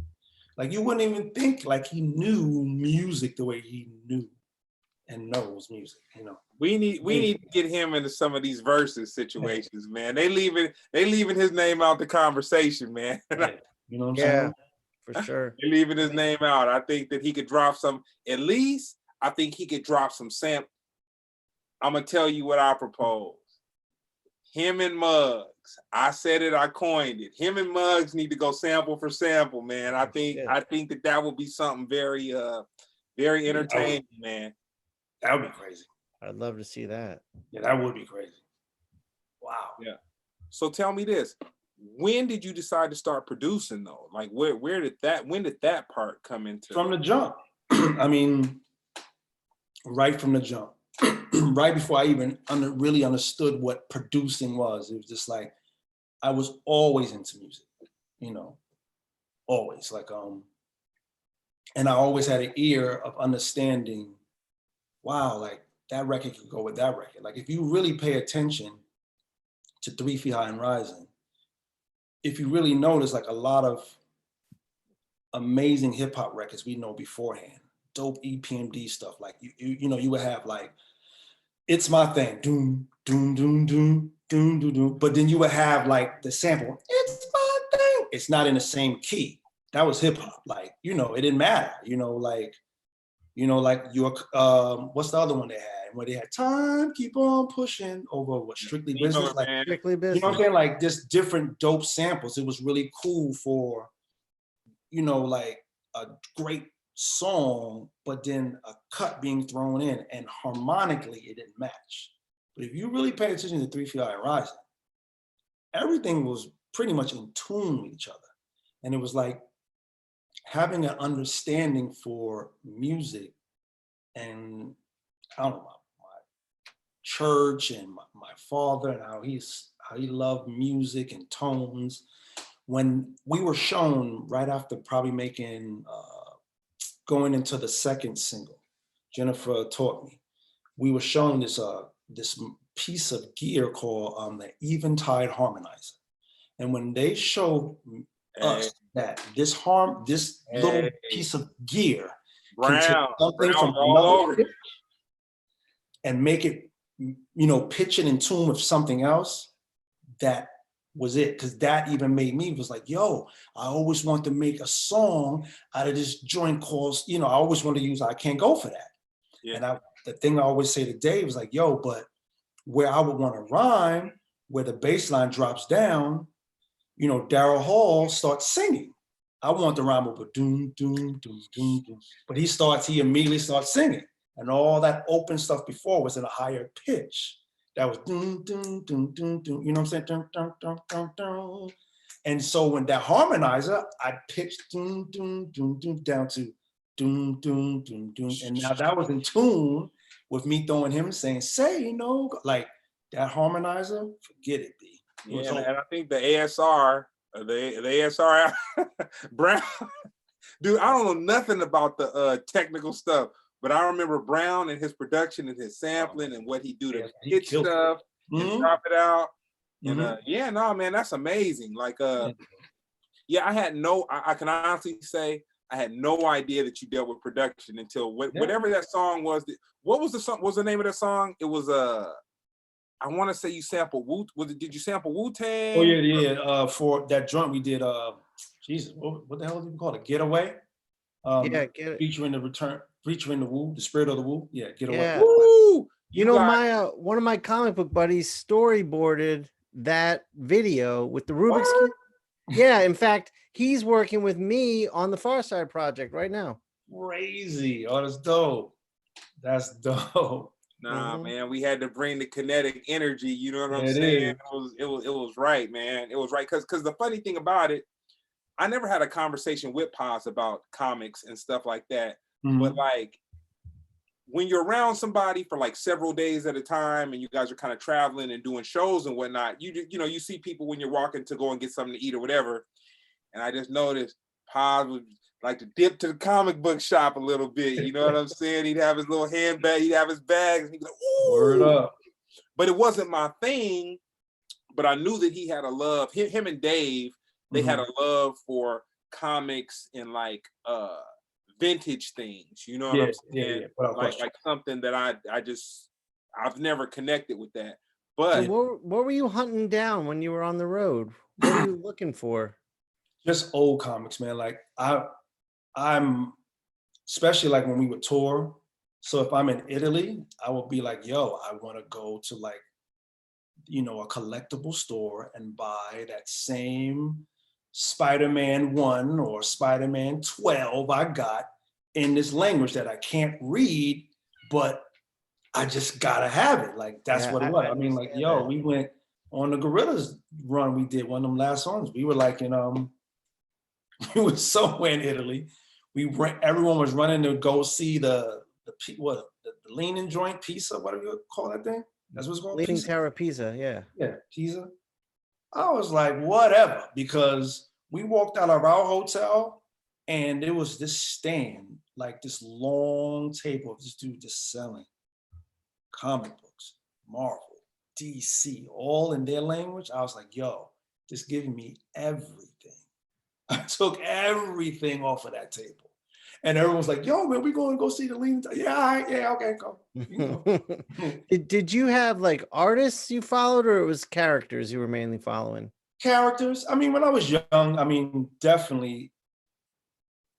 Like, you wouldn't even think like he knew music the way he knew and knows music, you know. We need to get him into some of these versus situations, man. They leaving his name out the conversation, man. You know what I'm saying? For sure. They're leaving his name out. I think that he could drop some, at least I think he could drop some sample. I'm gonna tell you what I propose. Him and Muggs. I said it, I coined it. Him and Muggs need to go sample for sample, man. I think that will be something very very entertaining, man. That would be crazy. I'd love to see that. Yeah, that would be crazy. Wow. Yeah. So tell me this. When did you decide to start producing though? Like when did that part come into? From the jump. I mean, right from the jump. Right before I even really understood what producing was. It was just like, I was always into music, you know, always like, and I always had an ear of understanding, wow, like that record could go with that record. Like if you really pay attention to 3 Feet High and Rising, if you really notice, like a lot of amazing hip hop records we know beforehand, dope EPMD stuff, like you know, you would have like, It's My Thing, doom, doom, doom, doom, doom, doom, doom. But then you would have like the sample, it's my thing. It's not in the same key. That was hip hop. Like, you know, it didn't matter. Like your, what's the other one they had? Where they had Time Keep On Pushing over what, Strictly Business? Like, Strictly Business. You know what I'm saying? Like just different dope samples. It was really cool for, you know, like a great song, but then a cut being thrown in, and harmonically it didn't match. But if you really pay attention to 3 Feet High and Rising, everything was pretty much in tune with each other. And it was like having an understanding for music and I don't know, my church and my father and how he loved music and tones. When we were shown right after probably making, going into the second single, Jennifer Taught Me, we were shown this piece of gear called the Eventide Harmonizer. And when they showed us that this little piece of gear can take something from another pitch and make it, pitch it in tune with something else, that was it. Because that even made me was like, yo, I always want to make a song out of this joint called, I always want to use I Can't Go For That. Yeah. And the thing I always say to Dave was like, yo, but where I would want to rhyme, where the bass line drops down, Daryl Hall starts singing. I want the rhyme over doom, doom, doom, doom, doom. But he immediately starts singing. And all that open stuff before was in a higher pitch. That was doom, doom, doom, doom, doom. You know what I'm saying? Doom, doom, doom, doom, doom. And so when that harmonizer, I pitched doom, doom, doom, doom down to doom, doom, doom, doom. And now that was in tune with me throwing him saying, like that harmonizer, forget it, B. Yeah, and I think the ASR, the ASR Brown, dude, I don't know nothing about the technical stuff, but I remember Brown and his production and his sampling and what he do to pitch stuff and drop it out. And man, that's amazing. Like, I can honestly say I had no idea that you dealt with production until whatever that song was. What was the song? What was the name of that song? It was I want to say you sampled did you sample Wu-Tang? Oh yeah. For that joint we did, Jesus, what the hell did we call it? Getaway. Featuring the Wu, the Spirit of the Wu. Yeah, Getaway. Yeah. Woo! My one of my comic book buddies storyboarded that video with the Rubik's Cube. Yeah, in fact, he's working with me on the Pharcyde project right now. Crazy. Oh, that's dope. That's dope. Nah, man, we had to bring the kinetic energy. You know what I'm saying? It was right, man. It was right because the funny thing about it, I never had a conversation with Paz about comics and stuff like that. But like when you're around somebody for like several days at a time, and you guys are kind of traveling and doing shows and whatnot, you see people when you're walking to go and get something to eat or whatever. And I just noticed Paz would like to dip to the comic book shop a little bit. You know what I'm saying? He'd have his little handbag, he'd have his bags, and he'd be like, ooh. Word up. But it wasn't my thing. But I knew that he had a love. Him and Dave, they had a love for comics and like vintage things. You know what I'm saying? Yeah. Like something that I've never connected with that. But so what were you hunting down when you were on the road? What were you looking for? Just old comics, man. Like I'm especially like when we would tour. So if I'm in Italy, I would be like, yo, I want to go to like, a collectible store and buy that same Spider-Man 1 or Spider-Man 12 I got in this language that I can't read, but I just gotta have it. Like that's what it was. I mean, like, yo, we went on the Gorillaz run. We did one of them last songs. We were like we were somewhere in Italy. Everyone was running to go see the leaning joint pizza. What do you call that thing? That's what's called. Leaning Tower Pizza. Yeah. Yeah, pizza. I was like, whatever, because we walked out of our hotel and there was this stand, like this long table of this dude just selling comic books, Marvel, DC, all in their language. I was like, yo, just giving me everything. I took everything off of that table. And everyone was like, yo, man, we going to go see the lean. Yeah, all right, yeah, okay, go. Did you have like artists you followed, or it was characters you were mainly following? Characters. I mean, when I was young, definitely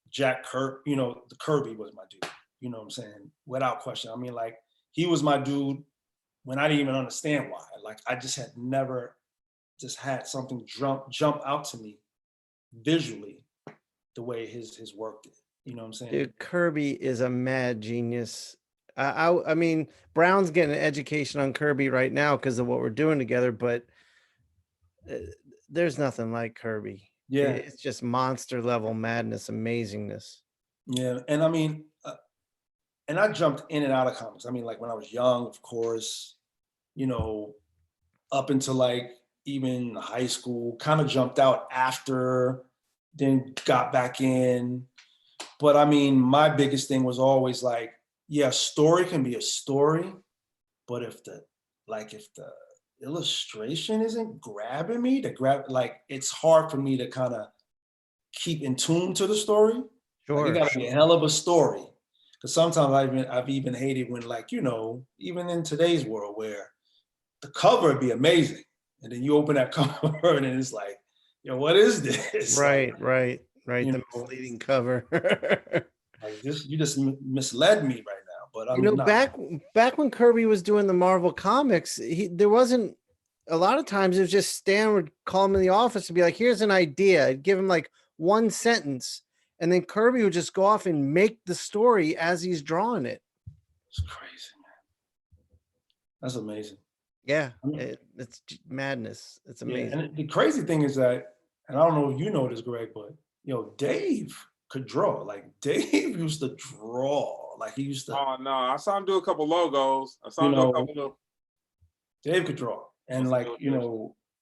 Jack Kirby, the Kirby was my dude. You know what I'm saying? Without question. I mean, like, he was my dude when I didn't even understand why. Like, I just had never just had something jump out to me visually the way his work did. You know what I'm saying? Dude, Kirby is a mad genius. I mean, Brown's getting an education on Kirby right now because of what we're doing together, but there's nothing like Kirby. Yeah. It's just monster level madness, amazingness. Yeah. And I mean, and I jumped in and out of comics. I mean, like when I was young, of course, you know, up until like even high school, kind of jumped out after, then got back in. But I mean, my biggest thing was always like, yeah, a story can be a story, but if the illustration isn't grabbing me like it's hard for me to kind of keep in tune to the story. Sure. Like, it gotta be a hell of a story. Because sometimes I've even hated when, like, you know, even in today's world where the cover would be amazing. And then you open that cover and it's like, you know, what is this? Right, like, right. The know, misleading cover. like this, you just misled me right now. But I'm not. back when Kirby was doing the Marvel comics, there wasn't a lot of times. It was just Stan would call him in the office and be like, "Here's an idea." I'd give him like one sentence, and then Kirby would just go off and make the story as he's drawing it. It's crazy, man. That's amazing. Yeah, it's madness. It's amazing. Yeah, and the crazy thing is that, and I don't know if you know this, Greg, but Dave could draw. Like Dave used to draw. Like he used to. Oh no, I saw him do a couple logos. I saw him do a couple of. Dave could draw, and like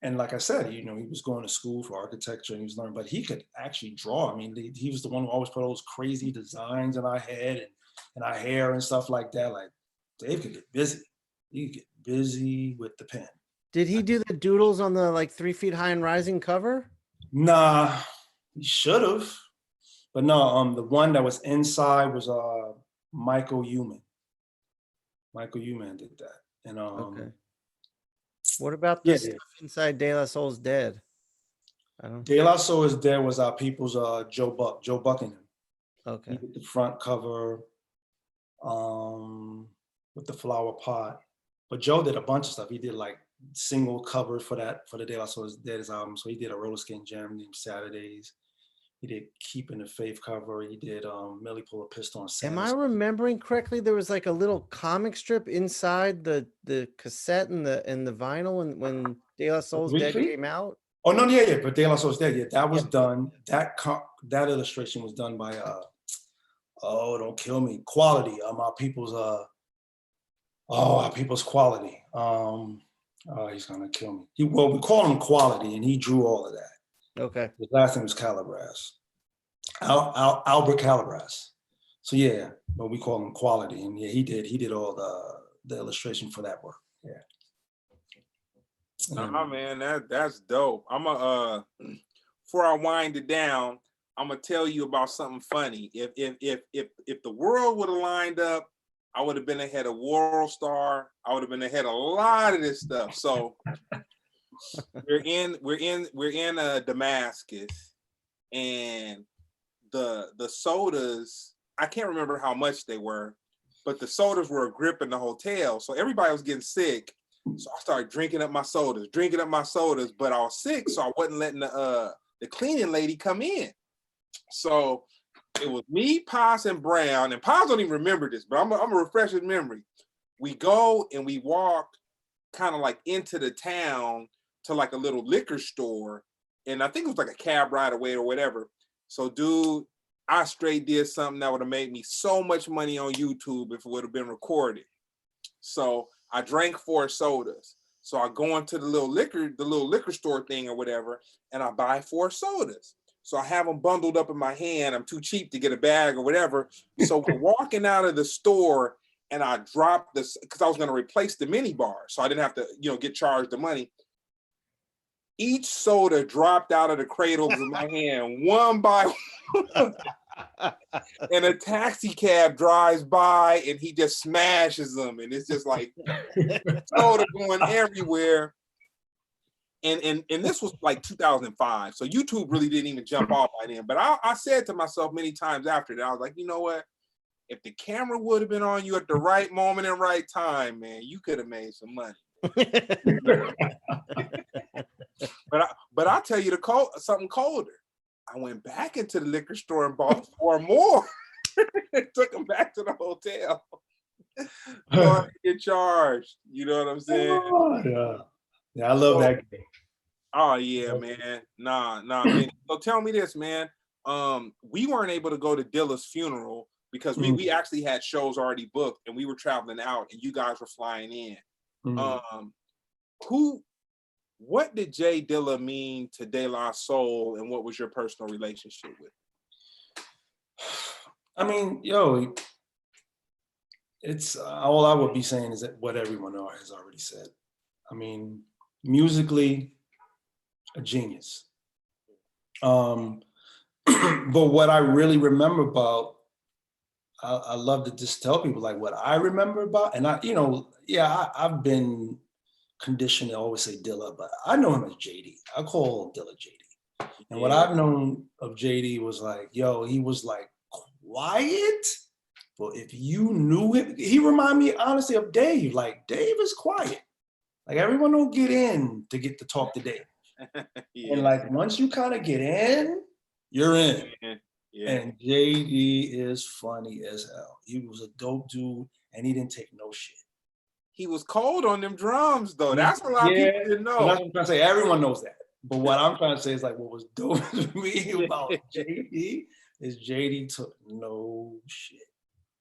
and like I said, he was going to school for architecture and he was learning, but he could actually draw. I mean, he was the one who always put all those crazy designs in our head and our hair and stuff like that. Like Dave could get busy. He could get busy with the pen. Did he do the doodles on the like 3 Feet High and Rising cover? Nah, he should have. But no, the one that was inside was Michael Human. Michael Human did that. And okay. What about the stuff inside De La Soul's Dead? De La Soul is Dead was our people's Joe Buckingham. Okay. He did the front cover with the flower pot. But Joe did a bunch of stuff. He did like single covers for the De La Soul is Dead album. So he did a roller skating jam named Saturdays. He did Keeping the Faith cover. He did Millie Pull a Pistol on Saturdays. Am I remembering correctly? There was like a little comic strip inside the cassette and the vinyl when De La Soul's Dead came out. Oh no, yeah, but De La Soul's Dead, yeah, that was done. That illustration was done by don't kill me, Quality. Our people's Quality. He's gonna kill me. We call him Quality, and he drew all of that. Okay. His last name was Calabras. Albert Calabras. So yeah, but we call him Quality, and yeah, he did all the illustration for that work. Yeah. Man, that's dope. Before I wind it down, I'm gonna tell you about something funny. If the world would have lined up, I would have been ahead of World Star. I would have been ahead of a lot of this stuff. So we're in Damascus, and the sodas, I can't remember how much they were, but the sodas were a grip in the hotel. So everybody was getting sick. So I started drinking up my sodas, but I was sick, so I wasn't letting the cleaning lady come in. So it was me, Paz, and Brown, and Paz don't even remember this, but I'm a refresh his memory. We go and we walk kind of like into the town to like a little liquor store, and I think it was like a cab ride away or whatever. So dude, I straight did something that would have made me so much money on YouTube if it would have been recorded. So I drank 4 sodas. So I go into the little liquor store thing or whatever, and I buy 4 sodas. So I have them bundled up in my hand. I'm too cheap to get a bag or whatever. So we're walking out of the store, and I dropped this because I was going to replace the mini bar, so I didn't have to, get charged the money. Each soda dropped out of the cradles in my hand one by one. And a taxi cab drives by and he just smashes them, and it's just like soda going everywhere. And this was like 2005, so YouTube really didn't even jump off by then. But I said to myself many times after that, I was like, you know what? If the camera would have been on you at the right moment and right time, man, you could have made some money. But I'll tell you something colder. I went back into the liquor store and bought 4 more. Took them back to the hotel. So I get charged. You know what I'm saying? Oh, yeah, I love that game. Oh yeah, man. Nah, man. So tell me this, man. We weren't able to go to Dilla's funeral, because we actually had shows already booked and we were traveling out and you guys were flying in. What did J Dilla mean to De La Soul, and what was your personal relationship with him? I mean, yo, it's all I would be saying is that what everyone has already said. I mean, musically, a genius. But what I really remember about, I love to just tell people like what I remember about, and I've been conditioned to always say Dilla, but I know him as JD. I call Dilla JD. And what I've known of JD was like, yo, he was like quiet, but if you knew him, he reminded me honestly of Dave. Like Dave is quiet. Like everyone don't get in to get to talk to Dave. And like once you kind of get in, you're in. And JD is funny as hell. He was a dope dude and he didn't take no shit. He was cold on them drums, though. That's a lot of people didn't know. That's what I'm trying to say. Everyone knows that. But what I'm trying to say is like what was dope to me about JD is JD took no shit.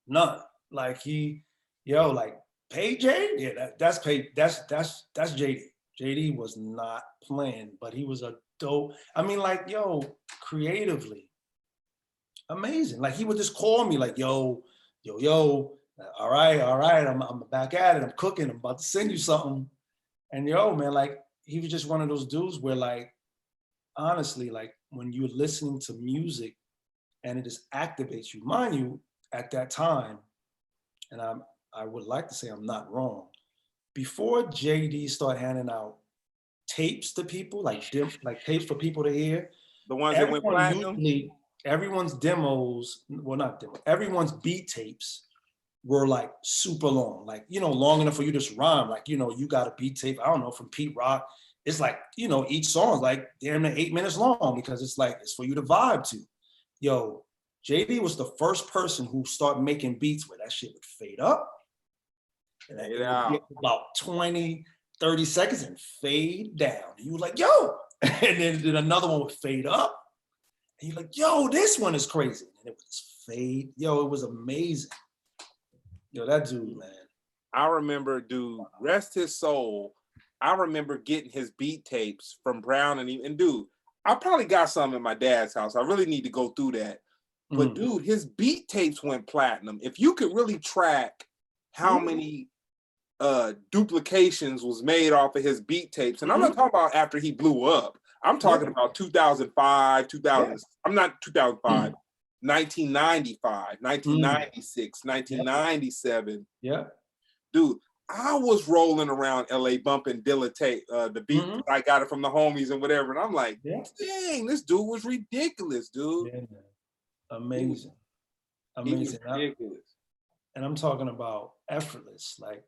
None. Like like Pay J? Yeah, that's JD. JD was not playing, but he was a dope. I mean, like, yo, creatively, amazing. Like he would just call me like, yo, all right, I'm back at it. I'm cooking. I'm about to send you something. And yo, man, like he was just one of those dudes where like, honestly, like when you're listening to music and it just activates you, mind you, at that time, and I would like to say I'm not wrong, before JD started handing out tapes to people, like tapes for people to hear, the ones that went platinum, everyone's everyone's beat tapes were like super long, like, long enough for you to just rhyme. Like, you got a beat tape, I don't know, from Pete Rock. It's like, each song is like damn near 8 minutes long because it's like, it's for you to vibe to. Yo, JD was the first person who started making beats where that shit would fade up. And then it would get about 20, 30 seconds and fade down. And you were like, yo, and then another one would fade up. And you're like, yo, this one is crazy. And it would just fade. Yo, it was amazing. Yo, that dude, man. I remember, dude, rest his soul. I remember getting his beat tapes from Brown and dude, I probably got some in my dad's house. I really need to go through that. But dude, his beat tapes went platinum. If you could really track how many duplications was made off of his beat tapes, and I'm not talking about after he blew up. I'm talking about 2005, 2000. I'm not 2005. 1995, 1996, 1997. Yeah. Dude, I was rolling around LA bumping Dilla tape, the beat. I got it from the homies and whatever. And I'm like, dang, this dude was ridiculous, dude. Yeah, amazing. Amazing. Ridiculous. And I'm talking about effortless. Like,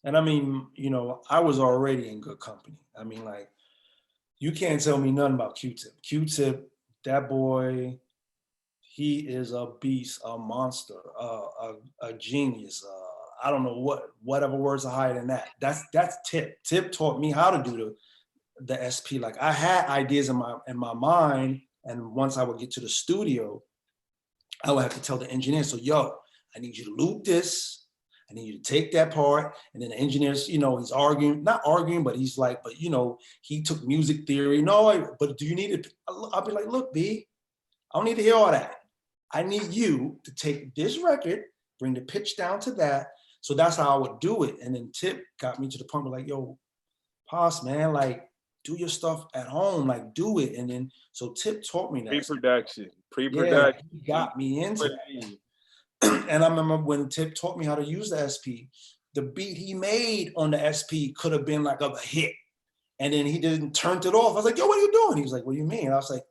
and I mean, I was already in good company. I mean, like, you can't tell me nothing about Q-Tip. Q-Tip, that boy, he is a beast, a monster, a genius. I don't know whatever words are higher than that. That's Tip. Tip taught me how to do the SP. Like I had ideas in my mind, and once I would get to the studio, I would have to tell the engineer, so yo, I need you to loop this. I need you to take that part. And then the engineers, he's not arguing, but he's like, but he took music theory. No, but do you need it? I'll be like, look, B, I don't need to hear all that. I need you to take this record, bring the pitch down to that. So that's how I would do it. And then Tip got me to the point where like, yo, Pos, man, like do your stuff at home, like do it. And then, so Tip taught me that. Pre-production. Yeah, he got me into that. And I remember when Tip taught me how to use the SP, the beat he made on the SP could have been like a hit. And then he didn't turn it off. I was like, yo, what are you doing? He was like, what do you mean? I was like,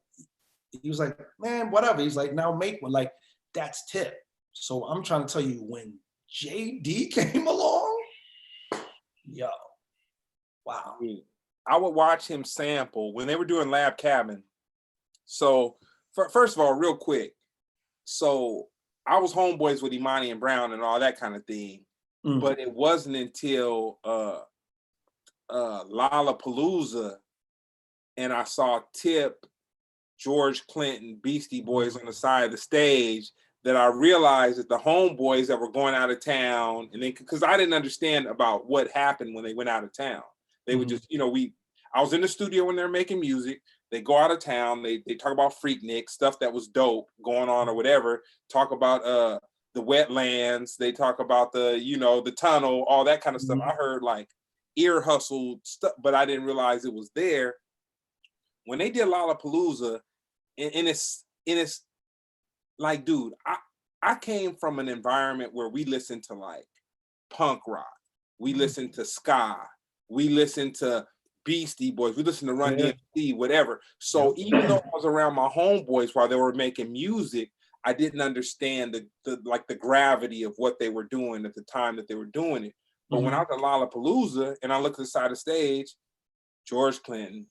he was like, man, whatever. He's like, now make one. Like, that's Tip. So I'm trying to tell you, when JD came along, yo, wow. I would watch him sample when they were doing Lab Cabin. So first of all, real quick. So I was homeboys with Imani and Brown and all that kind of thing. But it wasn't until Lollapalooza and I saw Tip, George Clinton, Beastie Boys on the side of the stage that I realized that the homeboys that were going out of town, and then because I didn't understand about what happened when they went out of town, they would just, I was in the studio when they're making music. They go out of town. They talk about Freaknik, stuff that was dope going on or whatever. Talk about the wetlands. They talk about the the tunnel, all that kind of stuff. I heard like ear hustle stuff, but I didn't realize it was there. When they did Lollapalooza, and it's like, dude, I came from an environment where we listened to like punk rock, we listened to ska, we listened to Beastie Boys, we listened to Run-DMC, whatever. So even though I was around my homeboys while they were making music, I didn't understand the gravity of what they were doing at the time that they were doing it. But when I was at Lollapalooza and I looked at the side of the stage, George Clinton,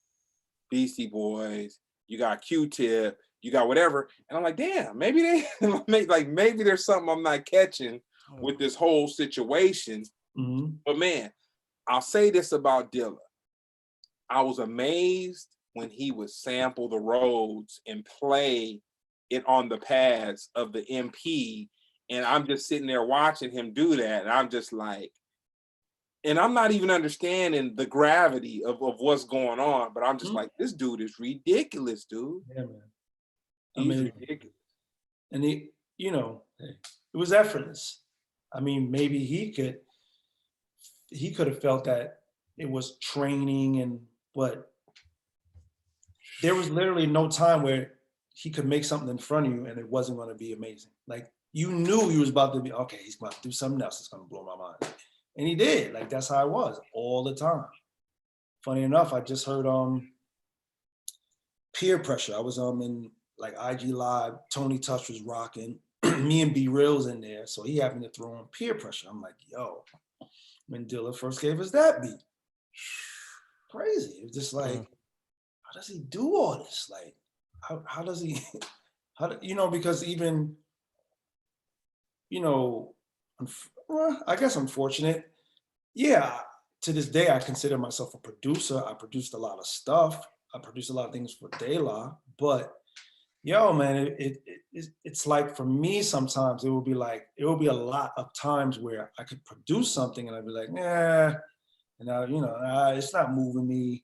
Beastie Boys, you got Q-Tip, you got whatever, and I'm like, damn, maybe maybe there's something I'm not catching with this whole situation. But man, I'll say this about Dilla. I was amazed when he would sample the Rhodes and play it on the pads of the MP, and I'm just sitting there watching him do that, and I'm just like, and I'm not even understanding the gravity of what's going on, but I'm just like, this dude is ridiculous, dude. Yeah, man. He's ridiculous. And he, it was effortless. I mean, maybe he could have felt that it was training, but there was literally no time where he could make something in front of you and it wasn't going to be amazing. Like, you knew he was about to be, okay, he's about to do something else that's going to blow my mind. And he did. Like, that's how it was all the time. Funny enough, I just heard Peer Pressure. I was in like IG Live, Tony Touch was rocking, me and B Real's in there, so he happened to throw on Peer Pressure. I'm like, yo, when Dilla first gave us that beat, crazy. It was just like, how does he do all this? Like, how does he, because even, I guess I'm fortunate. Yeah, to this day, I consider myself a producer. I produced a lot of stuff. I produced a lot of things for De La, but yo, man, it's like, for me, sometimes it will be a lot of times where I could produce something and I'd be like, nah, and it's not moving me.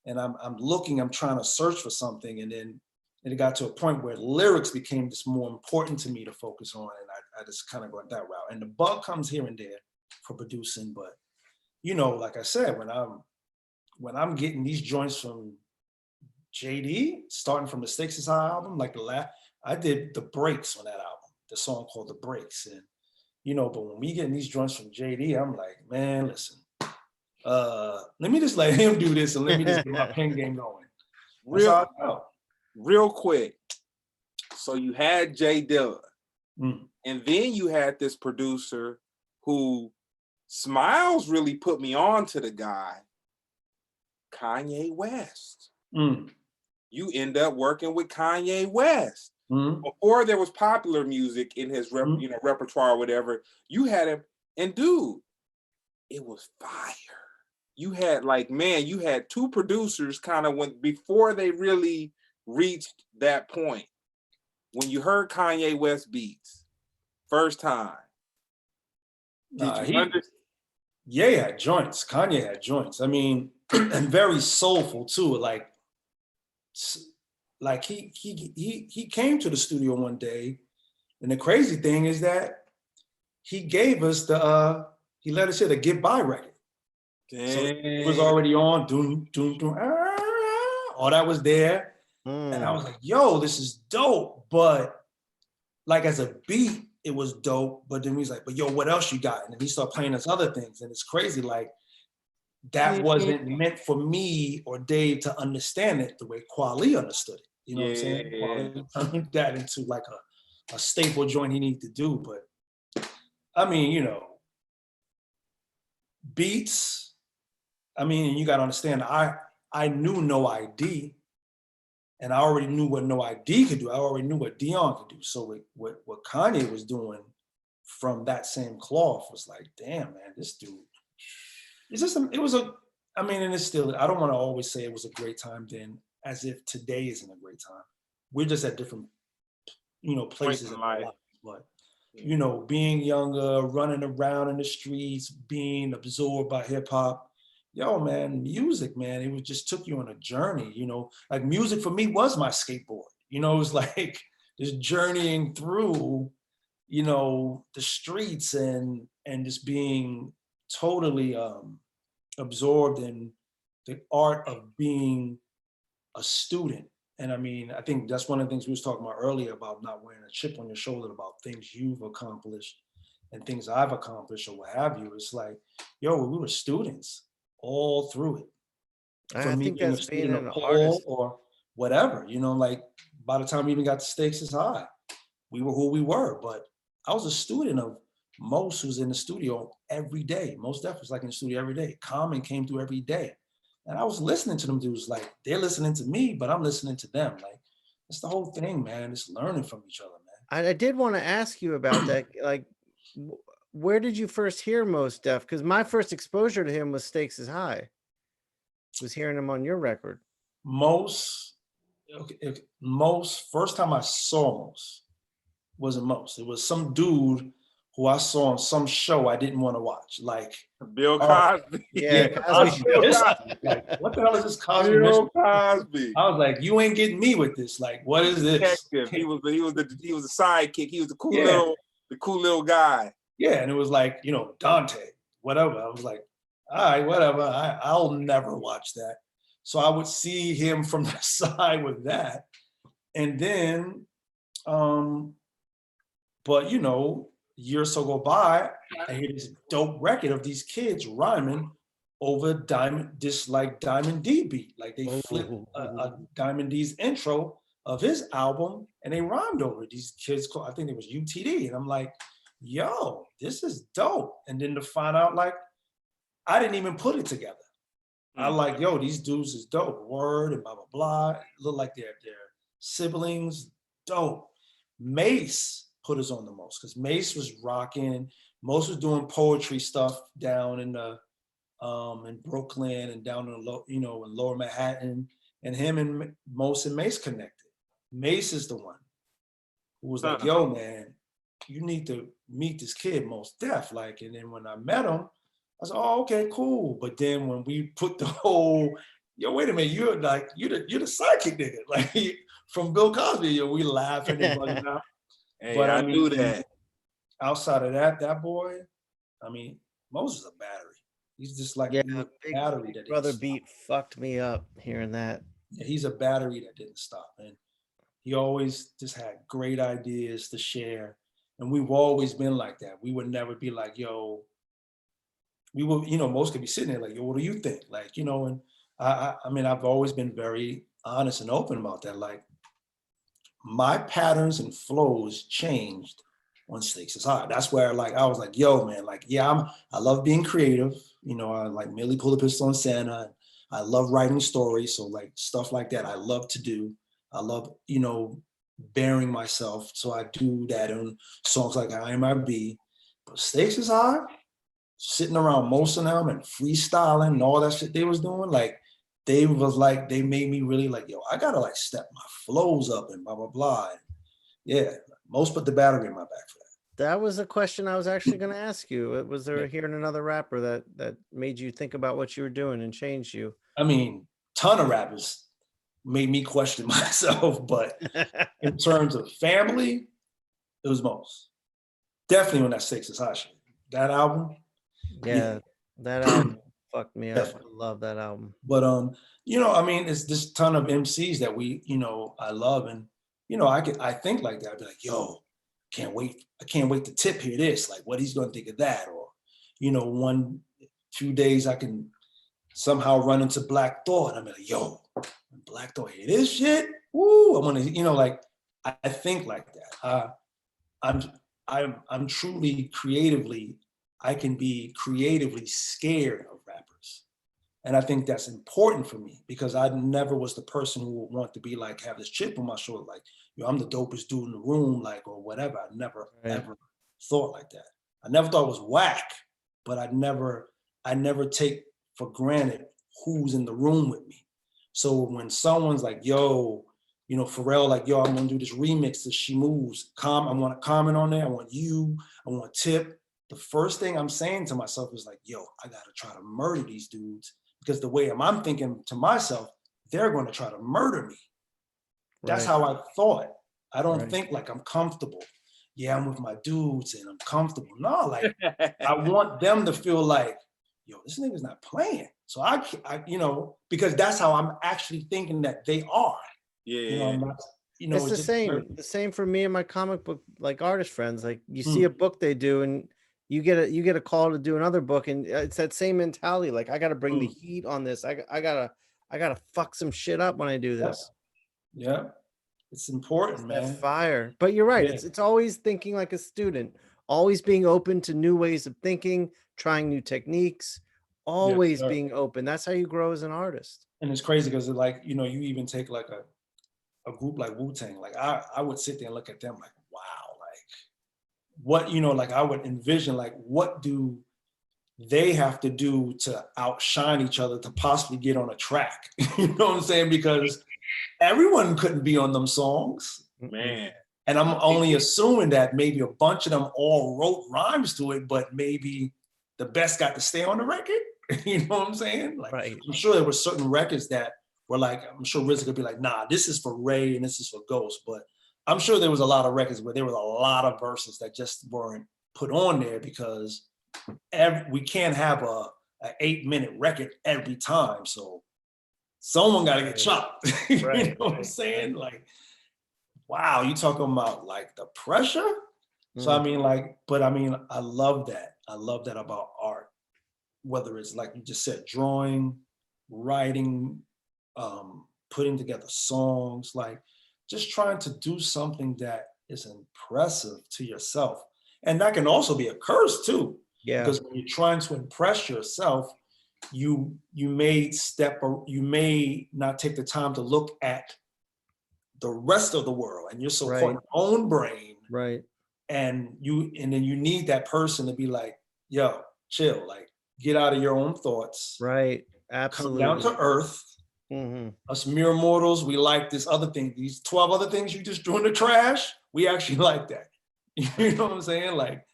And I'm trying to search for something. And then it got to a point where lyrics became just more important to me to focus on. And I just kind of went that route. And the bug comes here and there for producing. But, like I said, when I'm getting these joints from JD, starting from the Stakes Is High album, like I did The Breaks on that album, the song called The Breaks. And, but when we getting these joints from JD, I'm like, man, listen, let me just let him do this and let me just get my pen game going. Real quick. So you had J Dilla, and then you had this producer who Smiles really put me on to the guy, Kanye West. You end up working with Kanye West. Before there was popular music in his repertoire or whatever, you had him, and dude, it was fire. You had you had two producers kind of before they really reached that point. When you heard Kanye West beats first time, did you understand? Yeah, he had joints. Kanye had joints. I mean, and very soulful too. Like he came to the studio one day, and the crazy thing is that he gave us he let us hear the Get By record. Dang. So it was already on, doom, doom, doom, all that was there. And I was like, yo, this is dope. But like as a beat, it was dope. But then he's like, but yo, what else you got? And then he started playing us other things. And it's crazy, like that wasn't meant for me or Dave to understand it the way Kweli understood it. You know what I'm saying? Kweli turned that into like a staple joint he needed to do. But I mean, beats, I mean, you got to understand, I knew No ID, and I already knew what No ID could do. I already knew what Dion could do. So what Kanye was doing from that same cloth was like, damn, man, this dude, and it's still, I don't want to always say it was a great time then, as if today isn't a great time. We're just at different, places in life. but you know, being younger, running around in the streets, being absorbed by hip hop, yo, man, music, man, it was just took you on a journey, you know, like music for me was my skateboard, you know, it was like just journeying through, you know, the streets and just being totally absorbed in the art of being a student. And I mean, I think that's one of the things we was talking about earlier about not wearing a chip on your shoulder about things you've accomplished and things I've accomplished or what have you. It's like, yo, we were students all through it. I Me think being a that's being student an of Paul artist. or whatever, you know, like by the time we even got to Stakes is High, we were who we were. But I was a student of Most, who's in the studio every day. Most definitely was like in the studio every day. Common came through every day. And I was listening to them dudes, like they're listening to me, but I'm listening to them. Like it's the whole thing, man. It's learning from each other, man. I did want to ask you about that. Like, where did you first hear Most Def? Because my first exposure to him was Stakes is High. Was hearing him on your record. Most first time I saw Most wasn't Most. It was some dude who I saw on some show I didn't want to watch, like Bill Cosby. Yeah, Cosby. Bill Cosby. Like, what the hell is this Cosby? Bill Cosby. I was like, you ain't getting me with this. Like, what is this? He was the sidekick. He was the cool little guy. Yeah, and it was like, you know, Dante, whatever. I was like, all right, whatever. I'll never watch that. So I would see him from the side with that, and then, but you know, years so go by, I hear this dope record of these kids rhyming over Diamond D beat. Like they flipped a Diamond D's intro of his album and they rhymed over it. These kids called, I think it was UTD. And I'm like, yo, this is dope. And then to find out, like, I didn't even put it together. I like, yo, these dudes is dope. Word and blah, blah, blah. Look like they're siblings. Dope. Mace put us on the most because Mace was rocking. Most was doing poetry stuff down in the in Brooklyn and down in in Lower Manhattan. And him and Most and Mace connected. Mace is the one who was like, yo, man, you need to meet this kid, Most Def. Like, and then when I met him, I said, oh, okay, cool. But then when we put the whole, yo, wait a minute, you're the sidekick nigga, like from Bill Cosby, yo, we laughing and bugging out. Hey, but I knew that. Outside of that boy, I mean, Moses is a battery. He's just like a battery. Big Brother beat fucked me up hearing that. Yeah, he's a battery that didn't stop, and he always just had great ideas to share. And we've always been like that. We would never be like, yo, we will, Most could be sitting there like, yo, what do you think? Like, and I mean, I've always been very honest and open about that. Like, my patterns and flows changed on Stakes is High. That's where I was like, yo, man, like, yeah, I love being creative. I like merely pull a pistol on Santa. And I love writing stories. So like stuff like that, I love to do. I love, bearing myself. So I do that on songs like IMIB. But Stakes is High, sitting around most of them and freestyling and all that shit they was doing, like, they made me really like, yo, I gotta like step my flows up and blah, blah, blah. And yeah, Most put the battery in my back for that. That was a question I was actually going to ask you. Was there hearing another rapper that made you think about what you were doing and changed you? I mean, ton of rappers made me question myself, but in terms of family, it was Most. Definitely when that Stakes is High shit. That album. Yeah. That album fucked me up. I love that album. But I mean, it's this ton of MCs that we, I love, and I think like that. I'd be like, yo, I can't wait to tip hear this, like what he's gonna think of that. Or, 2 days I can somehow run into Black Thought. I'm like, yo, Black Thought hear this shit. Woo, I wanna, like I think like that. I'm truly creatively, I can be creatively scared of rappers. And I think that's important for me because I never was the person who would want to be like, have this chip on my shoulder, like, yo, I'm the dopest dude in the room, like, or whatever. I never, ever thought like that. I never thought it was whack, but I never take for granted who's in the room with me. So when someone's like, yo, You know, Pharrell, like, yo, I'm gonna do this remix of She Moves. I want to comment on there. I want you. I want Tip. The first thing I'm saying to myself is like, yo, I gotta try to murder these dudes, because the way I'm thinking to myself, they're going to try to murder me. That's how I thought. I don't think like I'm comfortable. Yeah, I'm with my dudes and I'm comfortable. No, like I want them to feel like, yo, this nigga's not playing. So I you know, because that's how I'm actually thinking that they are. Yeah. You know, I'm not, you know, it's the same. The same for me and my comic book like artist friends. Like you see a book they do, and you get a call to do another book, and it's that same mentality. Like I got to bring the heat on this. I gotta fuck some shit up when I do this. Yeah. It's important, It's man. that fire. But you're right. Yeah. It's always thinking like a student, always being open to new ways of thinking, trying new techniques, always being open. That's how you grow as an artist. And it's crazy because like, you know, you even take like a group like Wu-Tang, like I would sit there and look at them like, wow, like what, you know, like I would envision like, what do they have to do to outshine each other to possibly get on a track? You know what I'm saying? Because everyone couldn't be on them songs. Man. And I'm only assuming that maybe a bunch of them all wrote rhymes to it, but maybe the best got to stay on the record. You know what I'm saying? Like, I'm sure there were certain records that were like, I'm sure RZA could be like, nah, this is for Ray and this is for Ghost. But I'm sure there was a lot of records where there was a lot of verses that just weren't put on there because we can't have a 8-minute record every time. So someone got to get chopped. You know what I'm saying? Like, wow, you talking about like the pressure? So I mean, like, but I mean, I love that. I love that about art. Whether it's like you just said, drawing, writing, putting together songs, like just trying to do something that is impressive to yourself. And that can also be a curse too. Yeah. Because when you're trying to impress yourself, you may not take the time to look at the rest of the world, and you're so caught in your own brain. Right. And then you need that person to be like, yo, chill, like get out of your own thoughts. Right. Absolutely. Come down to earth. Us mere mortals, we like this other thing. These 12 other things you just threw in the trash, we actually like that. You know what I'm saying? Like,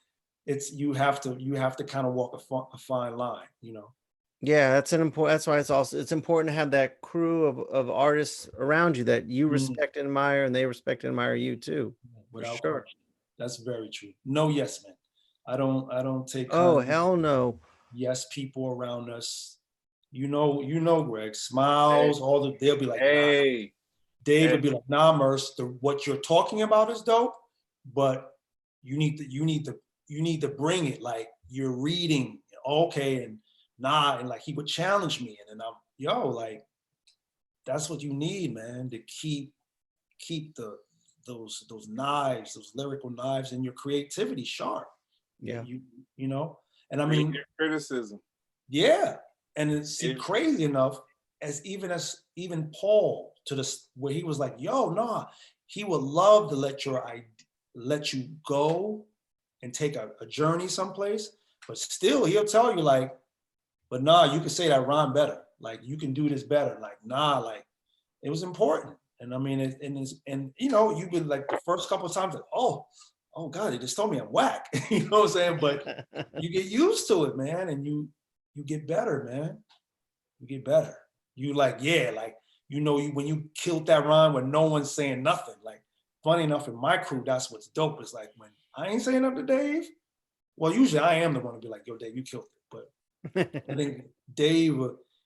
you have to kind of walk a fine line, you know. Yeah, that's why it's important to have that crew of artists around you that you respect and admire, and they respect and admire you too. Without sure. Question. That's very true. No yes man. I don't take hell no. Yes people around us. You know, Greg, smiles, they'll be like, nah. Dave would be like, nah, Merce, what you're talking about is dope, but you need to bring it, like you're reading, okay, and nah, and like he would challenge me, and then I'm like, that's what you need, man, to keep those knives, those lyrical knives, and your creativity sharp. Yeah, you know, and I mean criticism. Yeah, and it's crazy enough as even Paul where he was like, yo, nah, he would love to let you go and take a journey someplace, but still he'll tell you like, but nah, you can say that rhyme better. Like you can do this better. Like, nah, like it was important. And I mean, and you know, you've been like the first couple of times like, oh God, they just told me I'm whack. You know what I'm saying? But you get used to it, man. And you get better, man. You get better. You like, yeah, like, you know, when you killed that rhyme when no one's saying nothing, like funny enough in my crew, that's what's dope. Is like when I ain't saying nothing to Dave, well, usually I am the one to be like, yo, Dave, you killed it. But I think Dave,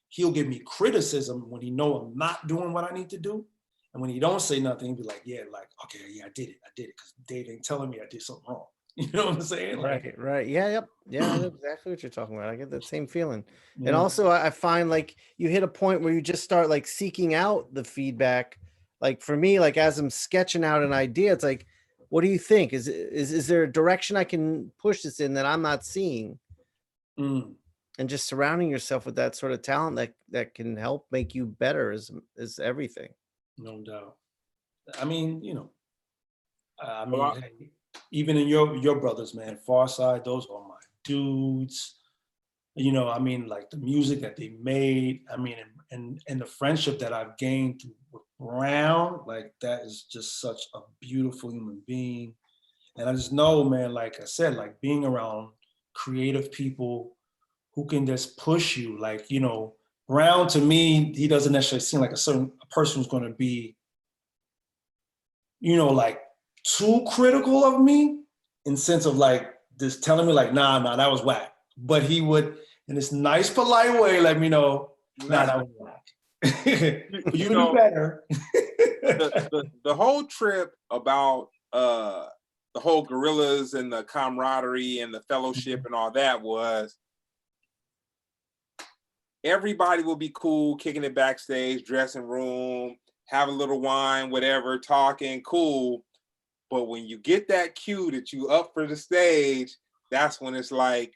he'll give me criticism when he know I'm not doing what I need to do. And when he don't say nothing, he'll be like, yeah, like, okay, yeah, I did it. Because Dave ain't telling me I did something wrong. You know what I'm saying? Like, right. Yeah, yep. Yeah, I know exactly what you're talking about. I get that same feeling. Yeah. And also I find like you hit a point where you just start like seeking out the feedback. Like for me, like as I'm sketching out an idea, it's like, what do you think? Is there a direction I can push this in that I'm not seeing? And just surrounding yourself with that sort of talent that can help make you better is everything. No doubt. I mean, you know, hey, even in your brothers, man, Pharcyde, those are my dudes. You know, I mean, like the music that they made, I mean, and the friendship that I've gained with Brown, like that is just such a beautiful human being. And I just know, man, like I said, like being around creative people who can just push you, like, you know, Brown to me, he doesn't necessarily seem like a person who's going to be, you know, like too critical of me in sense of like just telling me like, nah, that was whack. But he would, in this nice, polite way, let me know, nah, that was whack. You know, do better. the whole trip about the whole Gorillaz and the camaraderie and the fellowship and all that was everybody will be cool, kicking it backstage, dressing room, have a little wine, whatever, talking, cool. But when you get that cue that you up for the stage, that's when it's like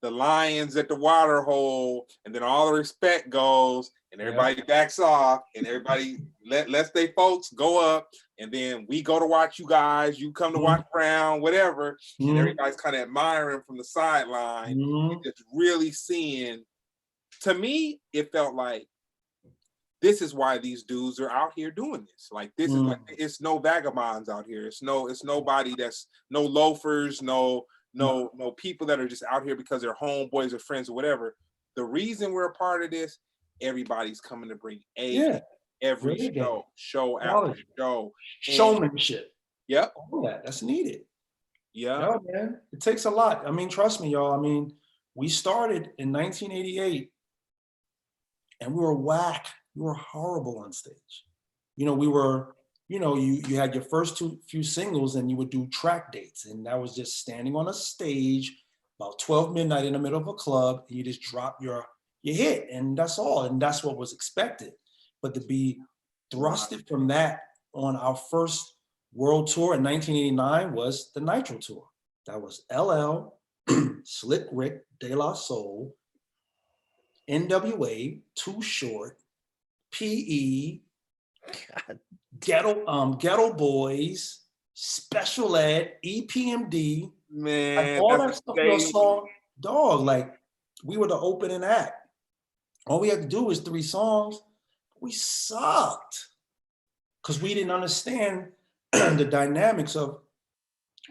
the lions at the water hole, and then all the respect goes, and everybody backs off, and everybody lets their folks go up, and then we go to watch you guys, you come to watch Brown, whatever, and everybody's kind of admiring from the sideline, just really seeing. To me, it felt like this is why these dudes are out here doing this. Like this is like, it's no vagabonds out here. It's nobody that's no loafers, no people that are just out here because they're homeboys or friends or whatever. The reason we're a part of this, everybody's coming to bring every show after show. Showmanship. Yep. All that's needed. Yeah. No, man, it takes a lot. I mean, trust me, y'all. I mean, we started in 1988 and we were whack. We were horrible on stage. You know, we were, you know, you had your first few singles and you would do track dates. And that was just standing on a stage about 12 midnight in the middle of a club, and you just drop your hit, and that's all. And that's what was expected. But to be thrusted from that on our first world tour in 1989 was the Nitro Tour. That was LL, Slick Rick, De La Soul, NWA, Too Short, PE, Ghetto Boys, Special Ed, EPMD, man, like all that stuff. Your song, dog. Like we were the opening act. All we had to do was 3 songs. We sucked because we didn't understand the dynamics of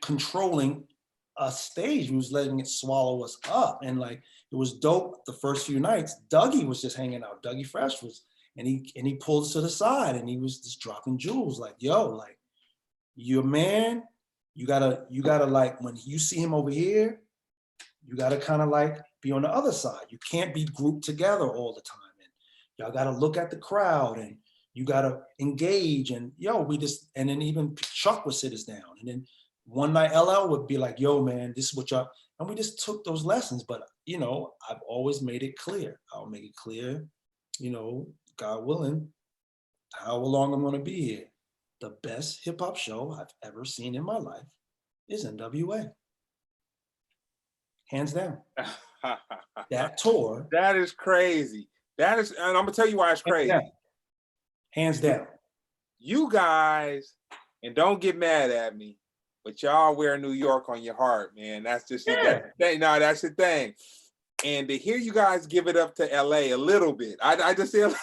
controlling a stage. We was letting it swallow us up, and like it was dope. The first few nights, Dougie was just hanging out. Dougie Fresh was. And he pulled us to the side and he was just dropping jewels like, yo, like, you're a man, you gotta like, when you see him over here, you gotta kind of like be on the other side. You can't be grouped together all the time. And y'all gotta look at the crowd and you gotta engage. And yo, and then even Chuck would sit us down. And then one night LL would be like, yo, man, this is what y'all, and we just took those lessons. But, you know, I've always made it clear. I'll make it clear, you know, God willing, however long I'm going to be here, the best hip hop show I've ever seen in my life is NWA. Hands down. That tour. That is crazy. That is, and I'm going to tell you why it's crazy. Hands down. You guys, and don't get mad at me, but y'all wear New York on your heart, man. That's just the thing. No, that's the thing. And to hear you guys give it up to LA a little bit, I just feel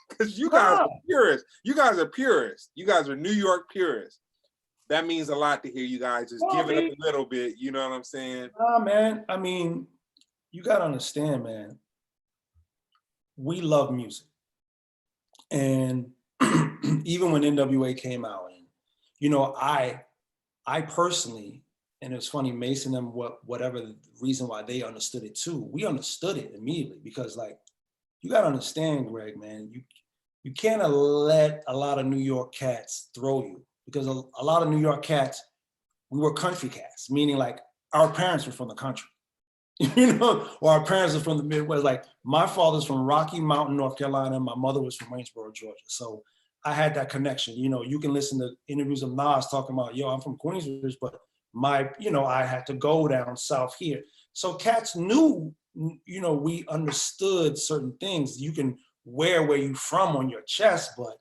because you guys are purists. You guys are purists. You guys are New York purists. That means a lot to hear you guys just give it up a little bit. You know what I'm saying? Nah, man. I mean, you got to understand, man. We love music. And even when NWA came out, and, you know, I personally, and it's funny, Mason and whatever the reason why they understood it too, we understood it immediately because, like, you got to understand, Greg, man, you can't let a lot of New York cats throw you because a lot of New York cats, we were country cats, meaning like our parents were from the country, you know, or our parents are from the Midwest. Like my father's from Rocky Mountain, North Carolina, and my mother was from Waynesboro, Georgia. So I had that connection. You know, you can listen to interviews of Nas talking about, yo, I'm from Queensbridge, but I had to go down south here. So cats knew, you know, we understood certain things. You can wear where you from on your chest, but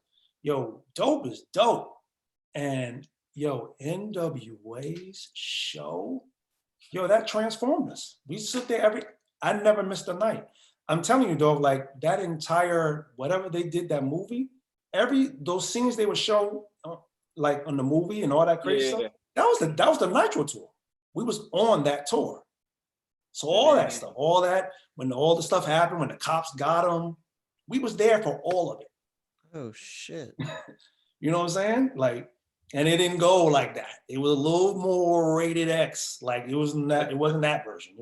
yo, dope is dope. And yo, NWA's show, yo, that transformed us. We sit there I never missed a night. I'm telling you, dog, like that entire, whatever they did, that movie, those scenes they would show like on the movie and all that crazy stuff, that was the Nitro tour. We was on that tour. So all that stuff, when all the stuff happened, when the cops got them, we was there for all of it. Oh shit. You know what I'm saying? Like, and it didn't go like that. It was a little more rated X. Like it wasn't that version.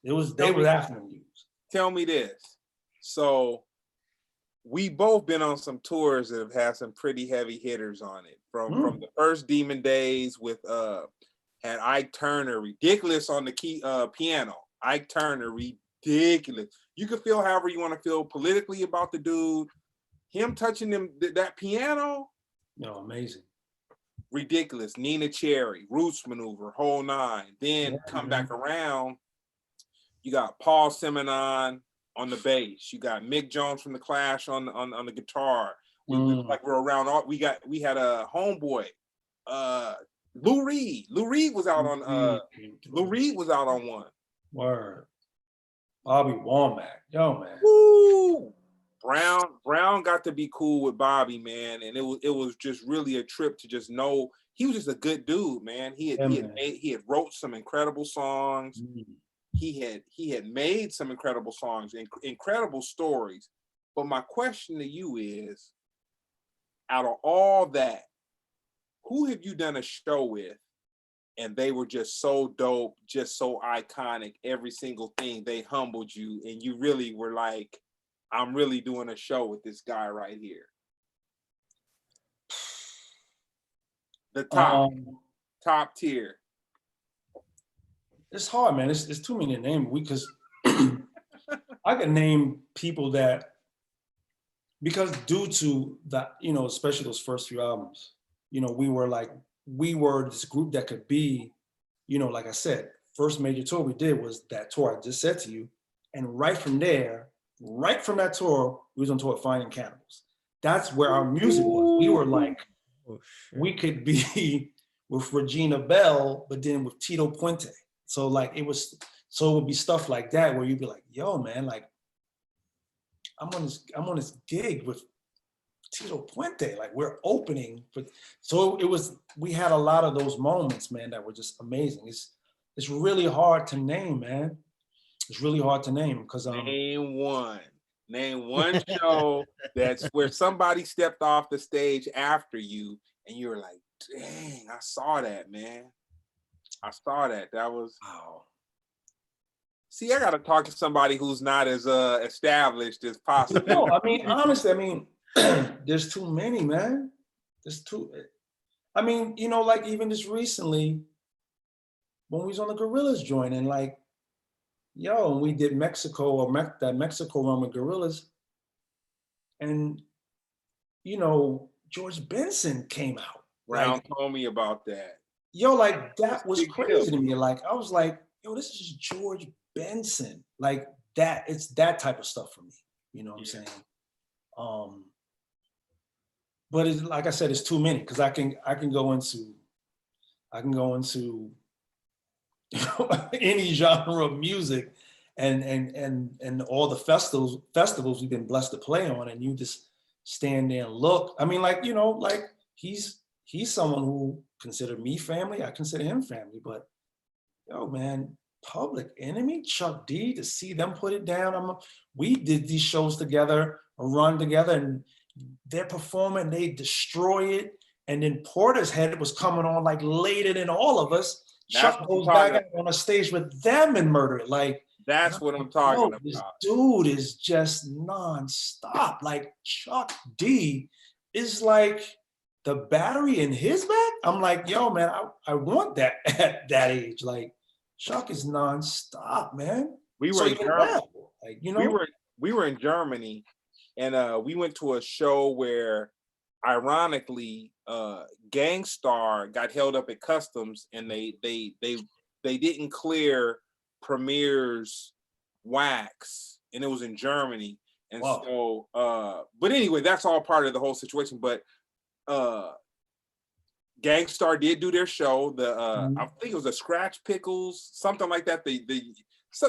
They were after them dudes. Tell me this. So we both been on some tours that have had some pretty heavy hitters on it. From the first Demon days with had Ike Turner, ridiculous on the key piano. Ike Turner, ridiculous. You can feel however you want to feel politically about the dude. Him touching that piano. No, amazing. Ridiculous. Nina Cherry, Roots Maneuver, whole nine. Then come back around. You got Paul Simonon on the bass. You got Mick Jones from the Clash on the guitar. We're around all. We had a homeboy, Lou Reed. Lou Reed was out on one. Word. Bobby Womack. Yo, man. Woo! Brown got to be cool with Bobby, man, and it was just really a trip to just know he was just a good dude, man. He had wrote some incredible songs. He had made some incredible songs, incredible stories. But my question to you is, out of all that, who have you done a show with and they were just so dope, just so iconic, every single thing, they humbled you and you really were like, I'm really doing a show with this guy right here? The top tier. It's hard, man. It's too many to name because I can name people that, because due to that, you know, especially those first few albums, you know, we were this group that could be, you know, like I said, first major tour we did was that tour I just said to you. And right from that tour, we was on tour with Finding Cannibals. That's where our music was. We were like, we could be with Regina Bell, but then with Tito Puente. So like it would be stuff like that where you'd be like, yo, man, like I'm on this gig with Tito Puente, like we're opening for, so we had a lot of those moments, man, that were just amazing. It's really hard to name, man. It's really hard to name because name one show that's where somebody stepped off the stage after you and you were like, dang, I saw that, man. I saw that. That was wow. See, I gotta talk to somebody who's not as established as possible. No, I mean, honestly, there's too many, man. I mean, you know, like even just recently when we was on the Gorillaz joint and like, yo, we did Mexico that Mexico run with Gorillaz, and you know, George Benson came out. Brown told me about that. Yo, like that was crazy to me. Like I was like, yo, this is George Benson. Like that, it's that type of stuff for me. You know what I'm saying? But it's, like I said, it's too many because I can go into you know, any genre of music and all the festivals we've been blessed to play on, and you just stand there and look. I mean, like, you know, like he's someone who considered me family. I consider him family, but yo, man, Public Enemy, Chuck D, to see them put it down. We did these shows together, a run together, and they're performing, they destroy it. And then Portishead was coming on like later than all of us. Chuck goes back out on a stage with them and murder it. Like, that's what I'm talking about. This dude is just nonstop. Like Chuck D is like the battery in his back. I'm like, yo, man, I want that at that age. Like Chuck is nonstop, man. We were in Germany. Like, you know, we were in Germany, and we went to a show where, ironically, Gang Starr got held up at customs, and they didn't clear Premier's wax, and it was in Germany. And so, but anyway, that's all part of the whole situation. But Gang Starr did do their show. I think it was the Scratch Pickles, something like that. The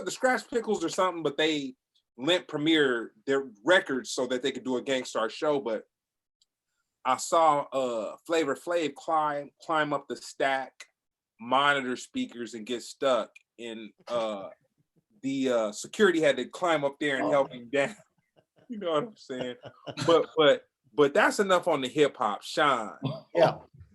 Scratch Pickles or something, but they lent Premier their records so that they could do a Gang Starr show. But I saw Flavor Flav climb up the stack monitor speakers and get stuck, and the security had to climb up there and help him down. You know what I'm saying? But that's enough on the hip hop. Shawn.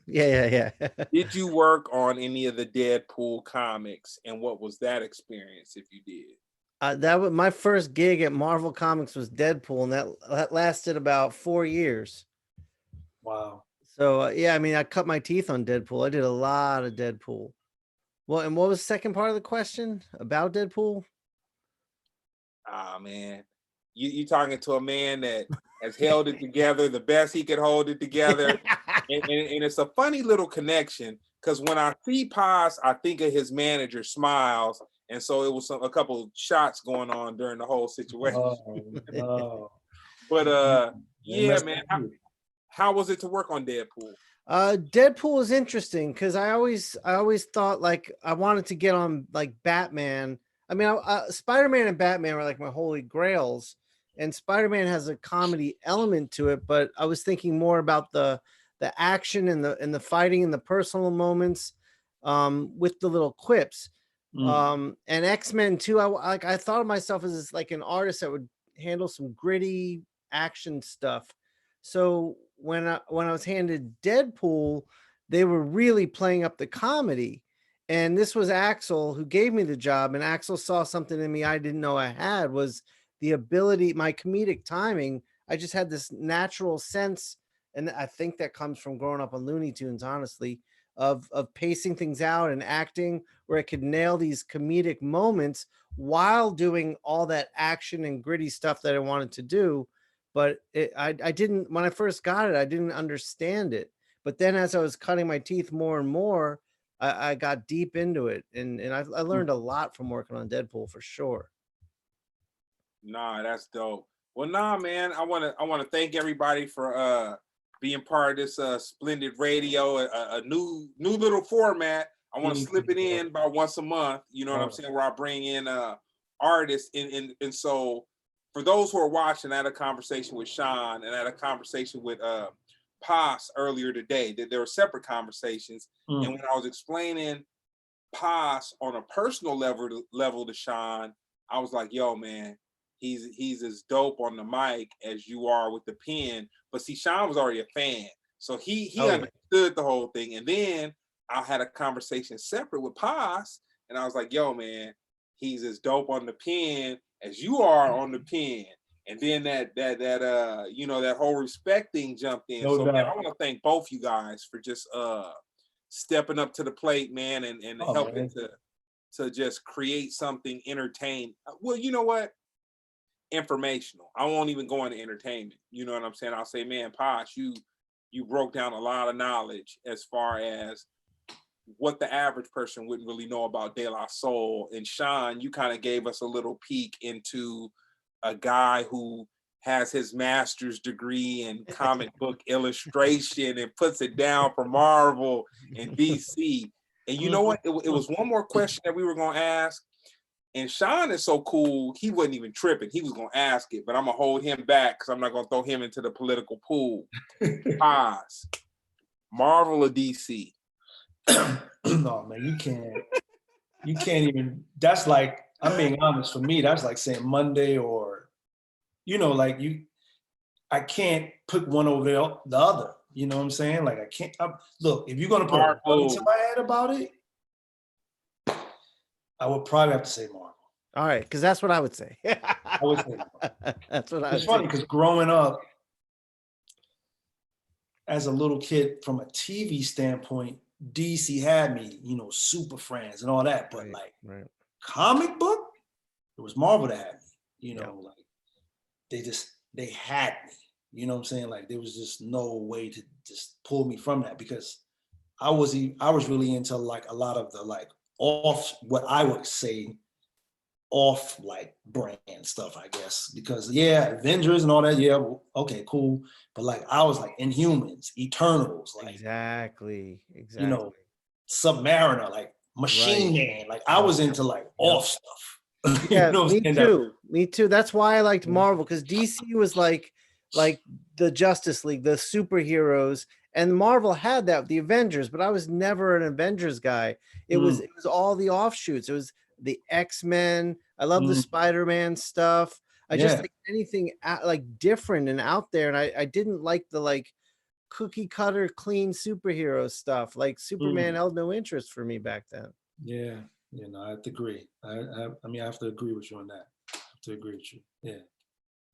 Yeah. Did you work on any of the Deadpool comics, and what was that experience if you did? That was my first gig at Marvel Comics was Deadpool, and that lasted about 4 years. Wow. So yeah, I mean, I cut my teeth on Deadpool. I did a lot of Deadpool. Well, and what was the second part of the question about Deadpool? Ah, man, you talking to a man that has held it together the best he could hold it together, and it's a funny little connection because when I see Paz, I think of his manager Smiles, and so it was a couple shots going on during the whole situation. But yeah, man. How was it to work on Deadpool? Deadpool was interesting because I always thought like I wanted to get on like Batman. I mean, Spider-Man and Batman were like my holy grails, and Spider-Man has a comedy element to it. But I was thinking more about the action and the fighting and the personal moments, with the little quips. And X-Men too. I thought of myself as like an artist that would handle some gritty action stuff. So when I was handed Deadpool, they were really playing up the comedy. And this was Axel who gave me the job. And Axel saw something in me I didn't know I had, was the ability, my comedic timing. I just had this natural sense. And I think that comes from growing up on Looney Tunes, honestly, of pacing things out and acting where I could nail these comedic moments while doing all that action and gritty stuff that I wanted to do. But I didn't, when I first got it, I didn't understand it. But then as I was cutting my teeth more and more, I got deep into it. And I learned a lot from working on Deadpool for sure. Nah, that's dope. Well, nah, man, I want to thank everybody for being part of this Splendid Radio, a new little format. I want to slip it in about once a month, you know what I'm saying, where I bring in artists and so for those who are watching, I had a conversation with Shawn and I had a conversation with Paz earlier today. There were separate conversations. And when I was explaining Paz on a personal level to Shawn, I was like, yo, man, he's as dope on the mic as you are with the pen. But see, Shawn was already a fan. So he understood the whole thing. And then I had a conversation separate with Paz. And I was like, yo, man, he's as dope on the pen as you are on the pen. And then that whole respect thing jumped in. So man, I want to thank both you guys for just stepping up to the plate, man, and helping to just create something entertaining. Well, you know what? Informational. I won't even go into entertainment. You know what I'm saying? I'll say, man, Posh, you broke down a lot of knowledge as far as what the average person wouldn't really know about De La Soul. And Shawn, you kind of gave us a little peek into a guy who has his master's degree in comic book illustration and puts it down for Marvel and DC. And you know what? It was one more question that we were going to ask. And Shawn is so cool, he wasn't even tripping. He was going to ask it, but I'm going to hold him back because I'm not going to throw him into the political pool. Paz, Marvel or DC? No, man, you can't even, that's like, I'm being honest, for me, that's like saying Monday or, like I can't put one over the other. You know what I'm saying? Like I can't, look, if you're going to put a gun to my head about it, I would probably have to say Marvel. All right, because that's what I would say. I would say Marvel. That's what I would say. It's funny because growing up as a little kid from a TV standpoint, DC had me, Super Friends and all that. But comic book, it was Marvel that had me. Like they had me. You know what I'm saying? Like there was just no way to just pull me from that because I was really into like a lot of the like off, what I would say off like brand stuff, I guess, because Avengers and all that, okay, cool, but like I was like Inhumans, Eternals, like exactly, Submariner, like Machine Man, like I was into like off stuff. Yeah, me too. That's why I liked Marvel, because DC was like like the Justice League, the superheroes, and Marvel had that, the Avengers, but I was never an Avengers guy. It was all the offshoots. It was the X-Men. I love the Spider-Man stuff. I just think anything like different and out there. And I didn't like the like cookie cutter clean superhero stuff. Like Superman held no interest for me back then. Yeah, I have to agree. I mean, I have to agree with you on that. I have to agree with you. Yeah.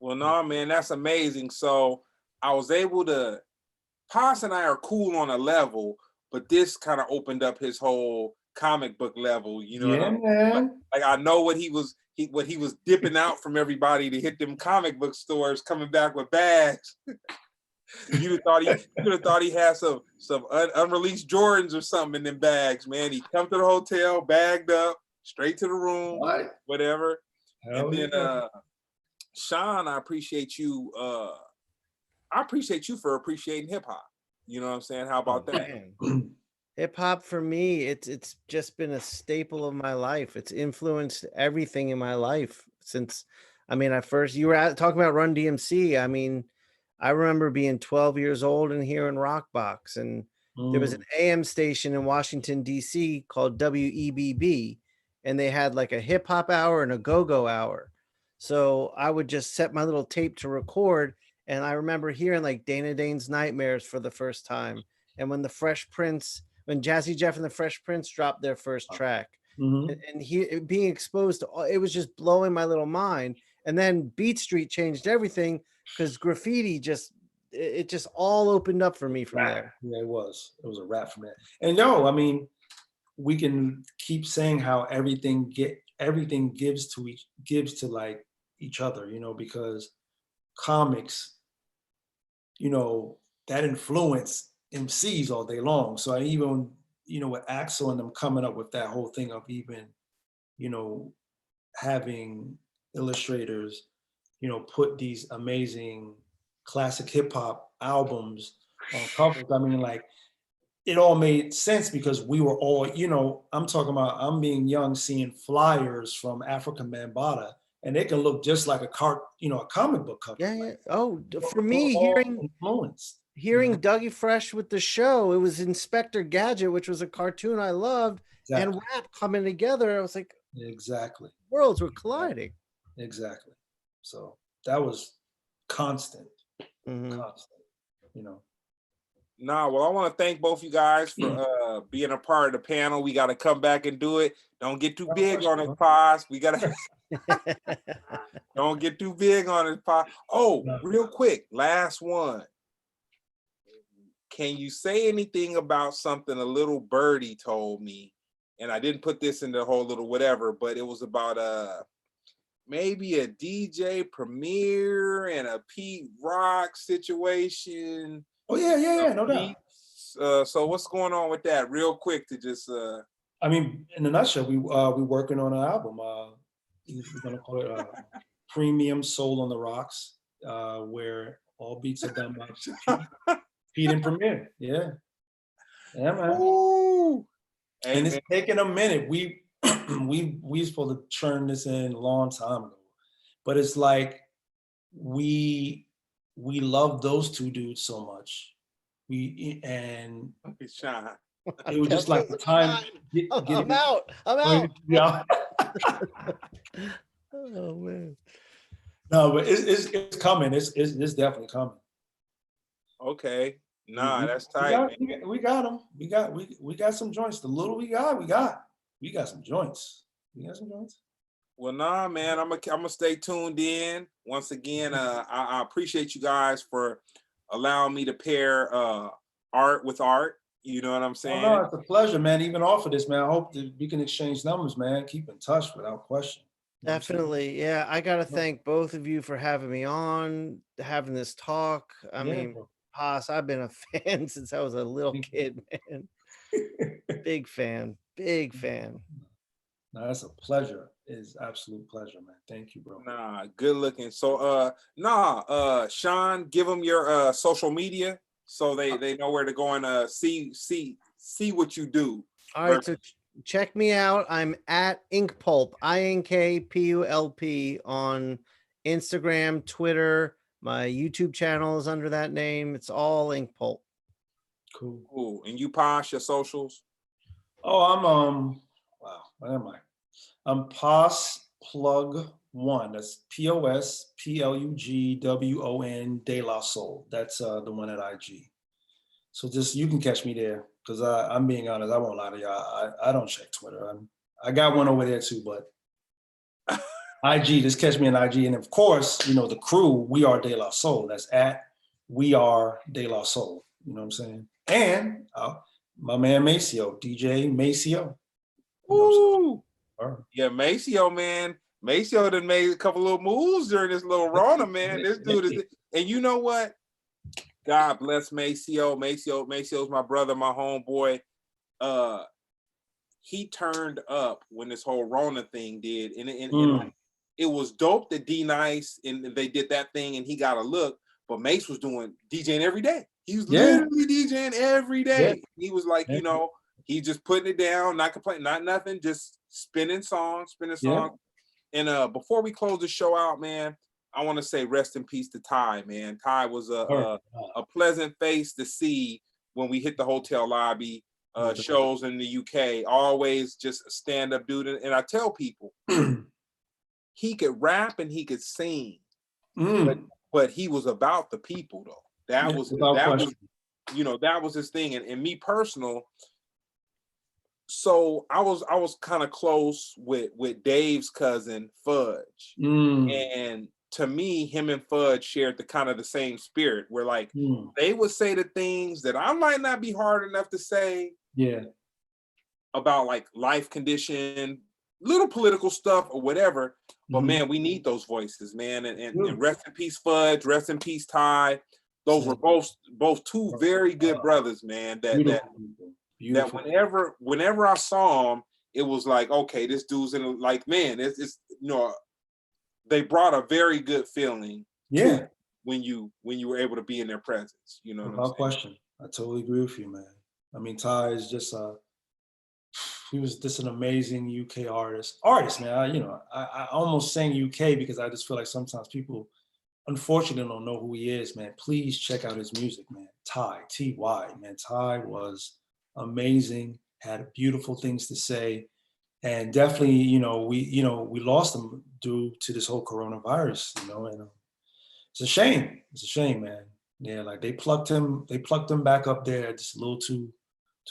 Well, no, man, that's amazing. So I was able to. Paz and I are cool on a level, but this kind of opened up his whole comic book level. You know, what I mean? Man. Like I know what he was dipping out from everybody to hit them comic book stores, coming back with bags. You'd have thought he had some unreleased Jordans or something in them bags, man. He come to the hotel, bagged up, straight to the room, whatever. Hell and then Shawn, I appreciate you. I appreciate you for appreciating hip hop. You know what I'm saying? How about that? Hip hop for me, it's just been a staple of my life. It's influenced everything in my life since. I mean, you were talking about Run-DMC. I mean, I remember being 12 years old and hearing Rockbox, and there was an AM station in Washington, D.C. called WEBB, and they had like a hip hop hour and a go-go hour. So I would just set my little tape to record, and I remember hearing like Dana Dane's Nightmares for the first time. And when when Jazzy Jeff and the Fresh Prince dropped their first track, and being exposed to it was just blowing my little mind. And then Beat Street changed everything, because graffiti just all opened up for me from there. Yeah, it was a wrap from that. And no, I mean, we can keep saying how everything gives to like each other, because comics, that influence MCs all day long. So I even, with Axel and them coming up with that whole thing of even, having illustrators, put these amazing classic hip hop albums on covers. I mean, like, it all made sense because we were all, I'm talking about, I'm being young, seeing flyers from African Bambaataa, and they can look just like a comic book cover. Yeah, yeah. Oh, for We're me, hearing influenced. Dougie Fresh with the show, it was Inspector Gadget, which was a cartoon I loved, and rap coming together. I was like, exactly. Worlds were colliding. Exactly. So that was constant. Constant. Nah, well, I want to thank both you guys for being a part of the panel. We got to come back and do it. Don't get too big on us, Paz. We got to don't get too big on us, Paz. Oh, real quick, last one. Can you say anything about something a little birdie told me? And I didn't put this in the whole little whatever, but it was about maybe a DJ Premier and a Pete Rock situation. Oh yeah, no doubt. So what's going on with that? Real quick to just. I mean, in a nutshell, we working on an album. We're gonna call it Premium Soul on the Rocks, where all beats are done by Pete and Premier. Yeah, man. Ooh. And it's taking a minute. We supposed to churn this in a long time ago, but it's like we love those two dudes so much. It was just like the time. I'm out. Yeah. Oh man. No, but it's coming. It's definitely coming. Okay. Nah, that's tight. We got them. We got some joints. The little we got some joints. We got some joints. Well, nah, man, I'm gonna stay tuned in. Once again, I appreciate you guys for allowing me to pair art with art. You know what I'm saying? Oh, no, it's a pleasure, man. Even off of this, man, I hope that we can exchange numbers, man. Keep in touch without question. Definitely. Yeah, I got to thank both of you for having me on, having this talk. I mean, Paz, I've been a fan since I was a little kid, man. Big fan. No, that's a pleasure. It's absolute pleasure, man. Thank you, bro. Nah, good looking. So Shawn, give them your social media so they know where to go and see what you do. All right, so check me out. I'm at Ink Pulp, INKPULP on Instagram, Twitter, My YouTube channel is under that name. It's all Ink Pulp. Cool. And you, Posh, your socials? Oh, I'm wow, what am I? I'm Posplug1. That's POSPLUGWON De La Soul. That's the one at IG. So just you can catch me there, because I'm being honest, I won't lie to y'all. I don't check Twitter. I got one over there too, but IG, just catch me on IG. And of course, you know, the crew, We Are De La Soul. That's at We Are De La Soul. You know what I'm saying? And my man Maceo, DJ Maceo. Ooh. Yeah, Maceo, man. Maceo done made a couple little moves during this little Rona, man. This dude is, and you know what? God bless Maceo. Maceo's my brother, my homeboy. He turned up when this whole Rona thing did, and like, it was dope that D Nice and they did that thing, and he got a look. But Mace was doing DJing every day. He was literally DJing every day. Yeah. He was like, you know, he just putting it down, not complaining, not nothing, just spinning songs. Yeah. And before we close the show out, man, I want to say rest in peace to Ty, man. Ty was a pleasant face to see when we hit the hotel lobby, shows in the UK. Always just a stand-up dude. And I tell people, he could rap and he could sing, but he was about the people, though. That was, you know, that was his thing. And me personal. So I was kind of close with Dave's cousin Fudge, and to me, him and Fudge shared the kind of the same spirit, where like they would say the things that I might not be hard enough to say, about like life condition, little political stuff or whatever. But man, we need those voices, man. And rest in peace, Fudge. Rest in peace, Ty. Those were both two very good brothers, man. That whenever I saw him, it was like, okay, this dude's in like, man, it's you know, they brought a very good feeling. Yeah. When you were able to be in their presence, you know. Without question, I totally agree with you, man. I mean, Ty is just he was just an amazing UK artist, man. I almost saying UK because I just feel like sometimes people, unfortunately, don't know who he is, man. Please check out his music, man. Ty, T-Y, man. Ty was amazing, had beautiful things to say, and definitely, we lost him due to this whole coronavirus, and it's a shame. It's a shame, man. Yeah, like they plucked him back up there just a little too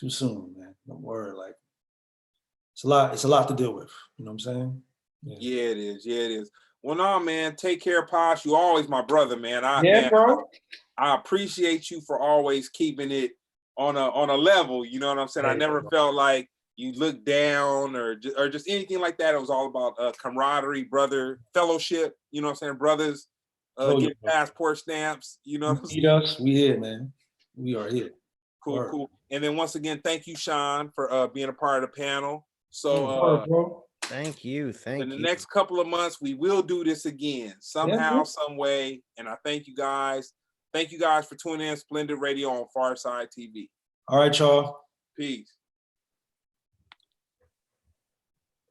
soon, man. No word, like it's a lot to deal with. You know what I'm saying? Yeah, it is. Yeah, it is. Well, no, man. Take care, Posh. You always my brother, man. Bro. I appreciate you for always keeping it on a level. You know what I'm saying? I never felt like you looked down or just anything like that. It was all about camaraderie, brother, fellowship. You know what I'm saying? Brothers, get passport stamps. You know what I'm saying? We here, man. We are here. Cool. And then once again, thank you, Shawn, for being a part of the panel. So, bro. Thank you. In the next couple of months, we will do this again somehow, some way. And I thank you guys. Thank you guys for tuning in. Splendid Radio on Pharcyde TV. All right, y'all. Peace.